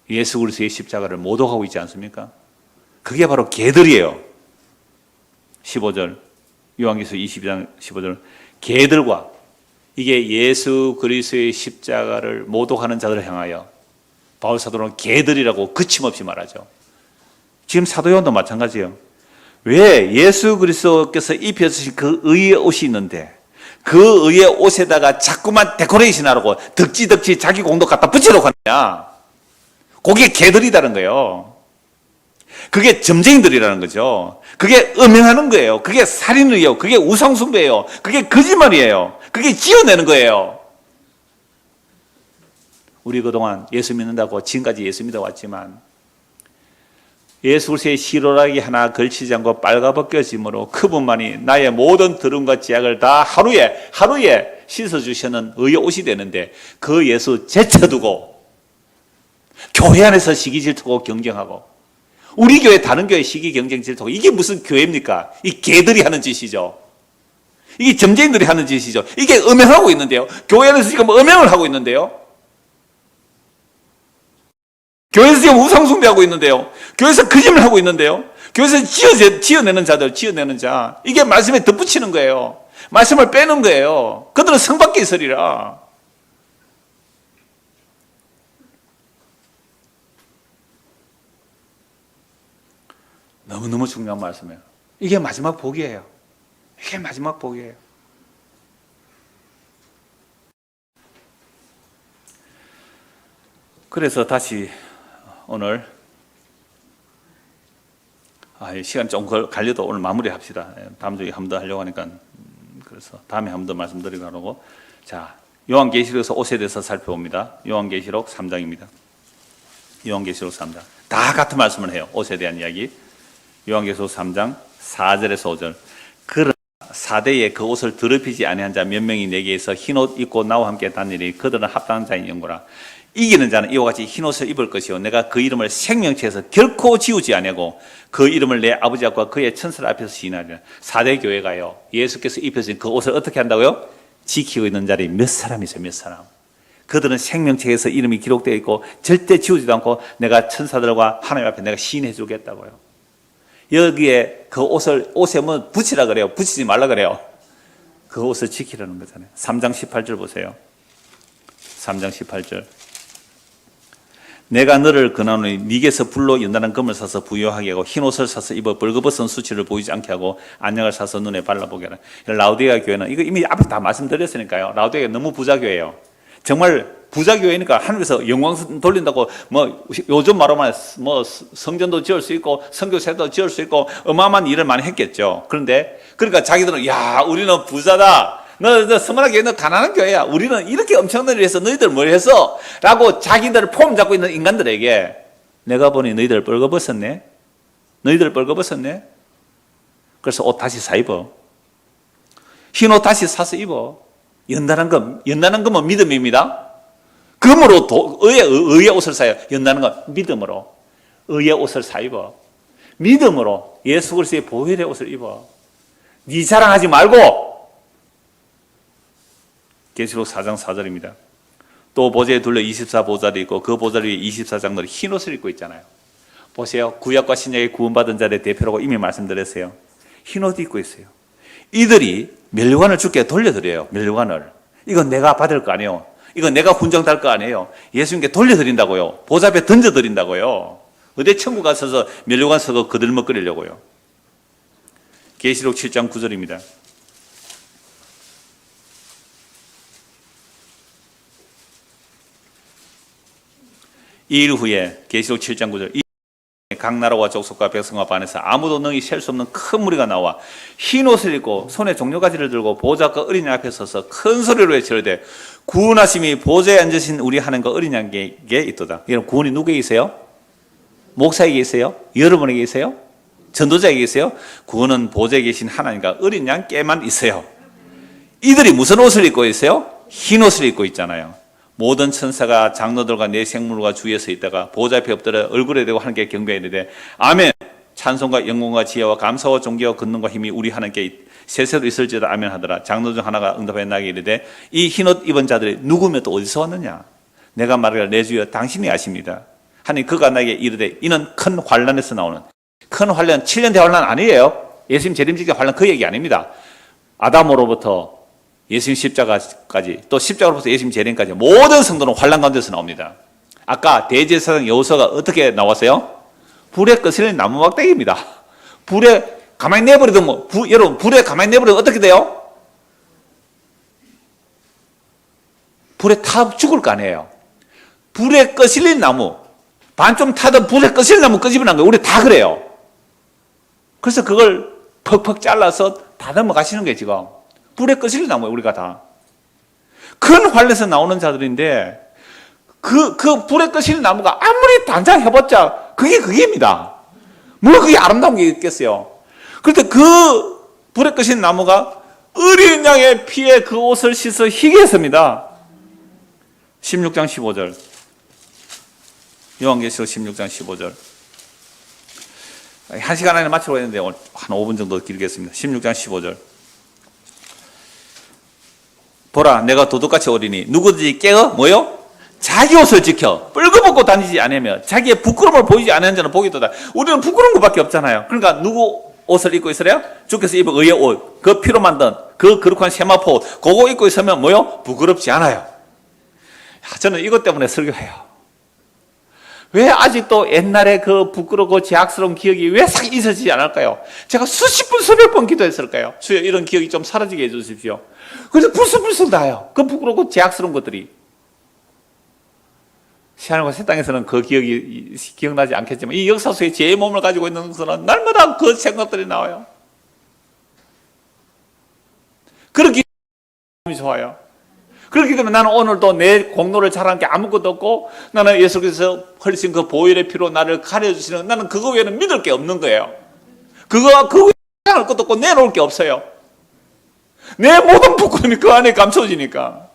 예수 그리스도의 십자가를 모독하고 있지 않습니까? 그게 바로 개들이에요. 15절, 요한계시록 22장 15절, 개들과, 이게 예수 그리스도의 십자가를 모독하는 자들을 향하여 바울 사도는 개들이라고 거침없이 말하죠. 지금 사도 요한도 마찬가지예요. 왜 예수 그리스도께서 입혀주신 그 의의 옷이 있는데 그 의의 옷에다가 자꾸만 데코레이션 하라고 덕지 자기 공도 갖다 붙이려고 하느냐? 그게 개들이라는 거예요. 그게 점쟁이들이라는 거죠. 그게 음행하는 거예요. 그게 살인이에요. 그게 우상숭배예요. 그게 거짓말이에요. 그게 지어내는 거예요. 우리 그동안 예수 믿는다고 지금까지 예수 믿어왔지만 예수 그리스도의 시로라기 하나 걸치지 않고 빨가벗겨짐으로 그분만이 나의 모든 더러움과 죄악을 다 하루에 씻어주시는 의의 옷이 되는데, 그 예수 제쳐두고 교회 안에서 시기 질투고 경쟁하고, 우리 교회 다른 교회 시기 경쟁 질투고, 이게 무슨 교회입니까? 이 개들이 하는 짓이죠. 이게 점쟁이들이 하는 짓이죠. 이게 음행하고 있는데요. 교회 안에서 지금 음행을 하고 있는데요. 교회에서 지금 우상숭배하고 있는데요. 교회에서 거짓말 하고 있는데요. 교회에서 지어내는 자들, 지어내는 자, 이게 말씀에 덧붙이는 거예요. 말씀을 빼는 거예요. 그들은 성 밖에 있으리라. 너무너무 중요한 말씀이에요. 이게 마지막 복이에요. 이게 마지막 복이에요. 그래서 다시 오늘 시간 좀 갈려도 오늘 마무리합시다. 다음 주에 한 번 더 하려고 하니까, 그래서 다음에 한 번 더 말씀드리고 하고. 자, 요한계시록에서 옷에 대해서 살펴봅니다. 요한계시록 3장입니다. 요한계시록 3장 다 같은 말씀을 해요. 옷에 대한 이야기. 요한계시록 3장 4절에서 5절. 그러나 사대에 그 옷을 더럽히지 아니한 자 몇 명이 내게에서 흰옷 입고 나와 함께 다니니 그들은 합당한 자인 영고라. 이기는 자는 이와 같이 흰옷을 입을 것이요 내가 그 이름을 생명체에서 결코 지우지 아니하고 그 이름을 내 아버지 앞과 그의 천사들 앞에서 시인하리라. 사대 교회가요, 예수께서 입혀진 그 옷을 어떻게 한다고요? 지키고 있는 자리 몇 사람이 있어요. 몇 사람. 그들은 생명체에서 이름이 기록되어 있고 절대 지우지도 않고 내가 천사들과 하나님 앞에 내가 시인해 주겠다고요. 여기에 그 옷에 뭐 붙이라 그래요? 붙이지 말라 그래요? 그 옷을 지키라는 거잖아요. 3장 18절 보세요. 3장 18절. 내가 너를 권하노니 네게서 불로 연단한 금을 사서 부요하게 하고 흰옷을 사서 입어 벌거벗은 수치를 보이지 않게 하고 안약을 사서 눈에 발라보게 하라. 라우디게아 교회는 이거 이미 앞에 다 말씀드렸으니까요. 라우디게아 너무 부자교회예요. 정말 부자교회니까 하늘에서 영광 돌린다고 뭐 요즘 말로만 뭐 성전도 지을 수 있고 선교사도 지을 수 있고 어마어마한 일을 많이 했겠죠. 그런데 그러니까 자기들은 야 우리는 부자다. 너 스마라 교회 너 가난한 교회야. 우리는 이렇게 엄청난 일을 해서 너희들 뭘 했어? 라고 자기들을 폼 잡고 있는 인간들에게 내가 보니 너희들 벌거벗었네. 너희들 벌거벗었네. 그래서 옷 다시 사 입어. 흰 옷 다시 사서 입어. 연단한 금은 믿음입니다. 금으로 의의 옷을 사요. 연단한 건 믿음으로 의의 옷을 사 입어. 믿음으로 예수 그리스도의 보혈의 옷을 입어. 네 자랑하지 말고. 계시록 4장 4절입니다. 또 보좌에 둘러 24보좌도 있고 그 보좌 위에 24장들이 흰 옷을 입고 있잖아요. 보세요. 구약과 신약의 구원받은 자들의 대표라고 이미 말씀드렸어요. 흰 옷 입고 있어요. 이들이 면류관을 주께 돌려드려요. 면류관을. 이건 내가 받을 거 아니에요. 이건 내가 훈정달 거 아니에요. 예수님께 돌려드린다고요. 보좌 앞에 던져드린다고요. 어디 천국 가서 면류관 서고 거들먹거리려고요. 계시록 7장 9절입니다. 이 일 후에 계시록 7장 9절 각 나라와 족속과 백성과 반에서 아무도 능히 셀 수 없는 큰 무리가 나와 흰 옷을 입고 손에 종려가지를 들고 보좌과 어린 양 앞에 서서 큰 소리로 외치되 구원하심이 보좌에 앉으신 우리 하나님과 어린 양에게 있도다. 여러분 구원이 누구에게 있어요? 목사에게 있어요? 여러분에게 있어요? 전도자에게 있어요? 구원은 보좌에 계신 하나님과 어린 양께만 있어요. 이들이 무슨 옷을 입고 있어요? 흰 옷을 입고 있잖아요. 모든 천사가 장로들과 내 생물과 주위에 서 있다가 보좌 앞에 엎드려 얼굴에 대고 하나님께 경배하는데 아멘. 찬송과 영광과 지혜와 감사와 존귀와 권능과 힘이 우리 하나님께 세세로 있을지어다 아멘 하더라. 장로 중 하나가 응답하여 나에게 이르되 이 흰옷 입은 자들이 누구며 또 어디서 왔느냐? 내가 말하기를 내 주여 당신이 아십니다. 하니 그가 나에게 이르되 이는 큰 환란에서 나오는 큰 환란 7년 대환란 아니에요. 예수님 재림직의 환란 그 얘기 아닙니다. 아담으로부터 예수님 십자가까지 또 십자가로부터 예수님 재림까지 모든 성도는 환란 가운데서 나옵니다. 아까 대제사장 여호수아가 어떻게 나왔어요? 불에 거슬린 나무 막대기입니다. 불에 가만히 내버리면 여러분 불에 가만히 내버리면 어떻게 돼요? 불에 타 죽을 거 아니에요. 불에 거슬린 나무 반 좀 타던 불에 거슬린 나무 끄집어낸 거예요. 우리 다 그래요. 그래서 그걸 퍽퍽 잘라서 다 넘어가시는 거예요. 지금 불에 거슬린 나무예요. 우리가 다 큰 환란에서 나오는 자들인데 그 불에 거슬린 나무가 아무리 단장해봤자 그게입니다. 뭐 그게 아름다운 게 있겠어요. 그런데 그 불에 끄신 나무가 어린 양의 피에 그 옷을 씻어 희게 했습니다. 16장 15절. 요한계시록 16장 15절. 1시간 안에 마치려고 했는데 오늘 한 5분 정도 길겠습니다. 16장 15절. 보라, 내가 도둑같이 오리니 누구든지 깨어 뭐요? 자기 옷을 지켜 뻘거벗고 다니지 않으며 자기의 부끄러움을 보이지 않는 자는 복이도다. 우리는 부끄러운 것밖에 없잖아요. 그러니까 누구 옷을 입고 있으래요? 주께서 입은 의의 옷, 그 피로 만든 그 거룩한 세마포 옷, 그거 입고 있으면 뭐요? 부끄럽지 않아요. 저는 이것 때문에 설교해요. 왜 아직도 옛날에 그 부끄럽고 제약스러운 기억이 왜 싹 잊어지지 않을까요? 제가 수십 번, 수백 번 기도했을까요? 주여, 이런 기억이 좀 사라지게 해주십시오. 그래서 불쑥불쑥 나요. 그 부끄럽고 제약스러운 것들이. 시한과 새 땅에서는 그 기억이 기억나지 않겠지만 이 역사 속에 제 몸을 가지고 있는 것은 날마다 그 생각들이 나와요. 그렇게 기분이 좋아요. 그렇기 때문에 나는 오늘도 내 공로를 자랑할 게 아무것도 없고 나는 예수께서 흘리신 그 보혈의 피로 나를 가려주시는, 나는 그거 외에는 믿을 게 없는 거예요. 그 외에 할 것도 없고 내놓을 게 없어요. 내 모든 부끄러움이 그 안에 감춰지니까.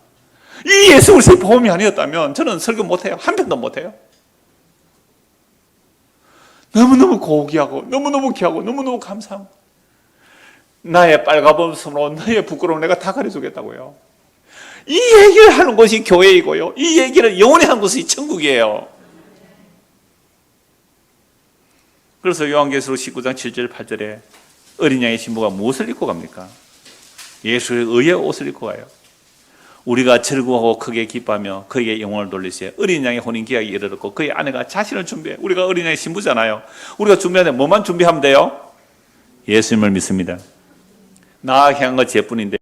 이 예수 그리스도의 복음이 아니었다면 저는 설교 못해요. 한 편도 못해요. 너무너무 고귀하고 너무너무 귀하고 너무너무 감사하고 나의 빨가벗음으로 너의 부끄러움을 내가 다 가려주겠다고요. 이 얘기를 하는 곳이 교회이고요. 이 얘기를 영원히 하는 곳이 천국이에요. 그래서 요한계시록 19장 7절 8절에 어린 양의 신부가 무엇을 입고 갑니까? 예수의 의의 옷을 입고 가요. 우리가 즐거워하고 크게 기뻐하며 그에게 영광을 돌리세. 어린 양의 혼인 기약이 이르렀고 그의 아내가 자신을 준비해. 우리가 어린 양의 신부잖아요. 우리가 준비하는데 뭐만 준비하면 돼요? 예수님을 믿습니다. 나 향한 것 제뿐인데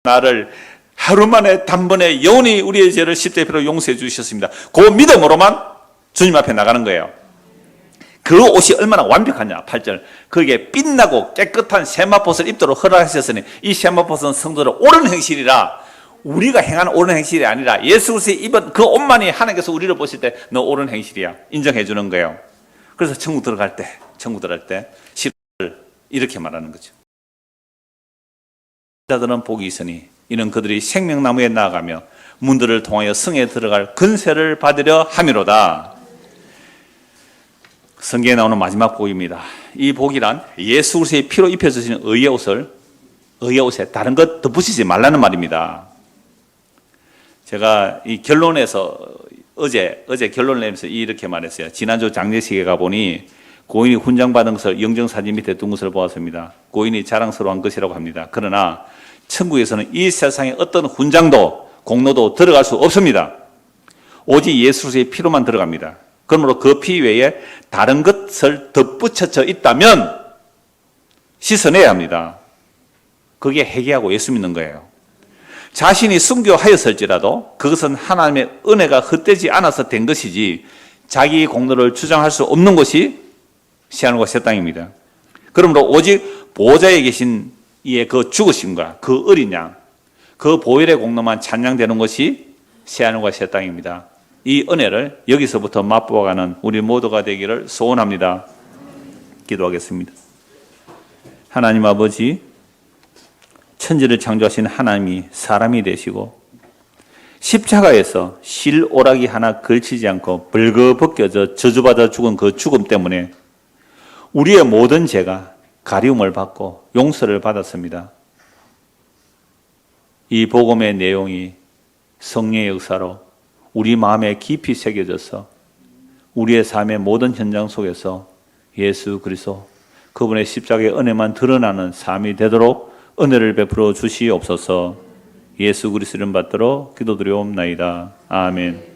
나를 하루 만에 단번에 영원히 우리의 죄를 십대피로 용서해 주셨습니다. 그 믿음으로만 주님 앞에 나가는 거예요. 그 옷이 얼마나 완벽하냐. 8절. 그에게 빛나고 깨끗한 세마포옷을 입도록 허락하셨으니 이 세마포옷은 성도를 옳은 행실이라. 우리가 행하는 옳은 행실이 아니라 예수 그리스도의 입은 그 옷만이 하나님께서 우리를 보실 때 너 옳은 행실이야 인정해 주는 거예요. 그래서 천국 들어갈 때 십자를 이렇게 말하는 거죠. 자들은 복이 있으니 이는 그들이 생명나무에 나아가며 문들을 통하여 성에 들어갈 근세를 받으려 함이로다. 성경에 나오는 마지막 복입니다. 이 복이란 예수 그리스도의 피로 입혀주시는 의의 옷에 다른 것 덧붙이지 말라는 말입니다. 제가 이 결론에서 어제 결론을 내면서 이렇게 말했어요. 지난주 장례식에 가보니 고인이 훈장 받은 것을 영정사진 밑에 둔 것을 보았습니다. 고인이 자랑스러워한 것이라고 합니다. 그러나 천국에서는 이 세상에 어떤 훈장도 공로도 들어갈 수 없습니다. 오직 예수 그리스도의 피로만 들어갑니다. 그러므로 그 피 외에 다른 것을 덧붙여져 있다면 씻어내야 합니다. 그게 회개하고 예수 믿는 거예요. 자신이 순교하였을지라도 그것은 하나님의 은혜가 헛되지 않아서 된 것이지 자기 공로를 주장할 수 없는 것이 시한과 새 땅입니다. 그러므로 오직 보좌에 계신 이의 그 죽으심과 그 어린 양, 그 보혈의 공로만 찬양되는 것이 새하늘과 새 땅입니다. 이 은혜를 여기서부터 맛보아가는 우리 모두가 되기를 소원합니다. 기도하겠습니다. 하나님 아버지, 천지를 창조하신 하나님이 사람이 되시고 십자가에서 실오라기 하나 걸치지 않고 벌거벗겨져 저주받아 죽은 그 죽음 때문에 우리의 모든 죄가 가리움을 받고 용서를 받았습니다. 이 복음의 내용이 성령의 역사로 우리 마음에 깊이 새겨져서 우리의 삶의 모든 현장 속에서 예수 그리스도 그분의 십자가의 은혜만 드러나는 삶이 되도록 은혜를 베풀어 주시옵소서. 예수 그리스도를 받들어 기도드리옵나이다. 아멘.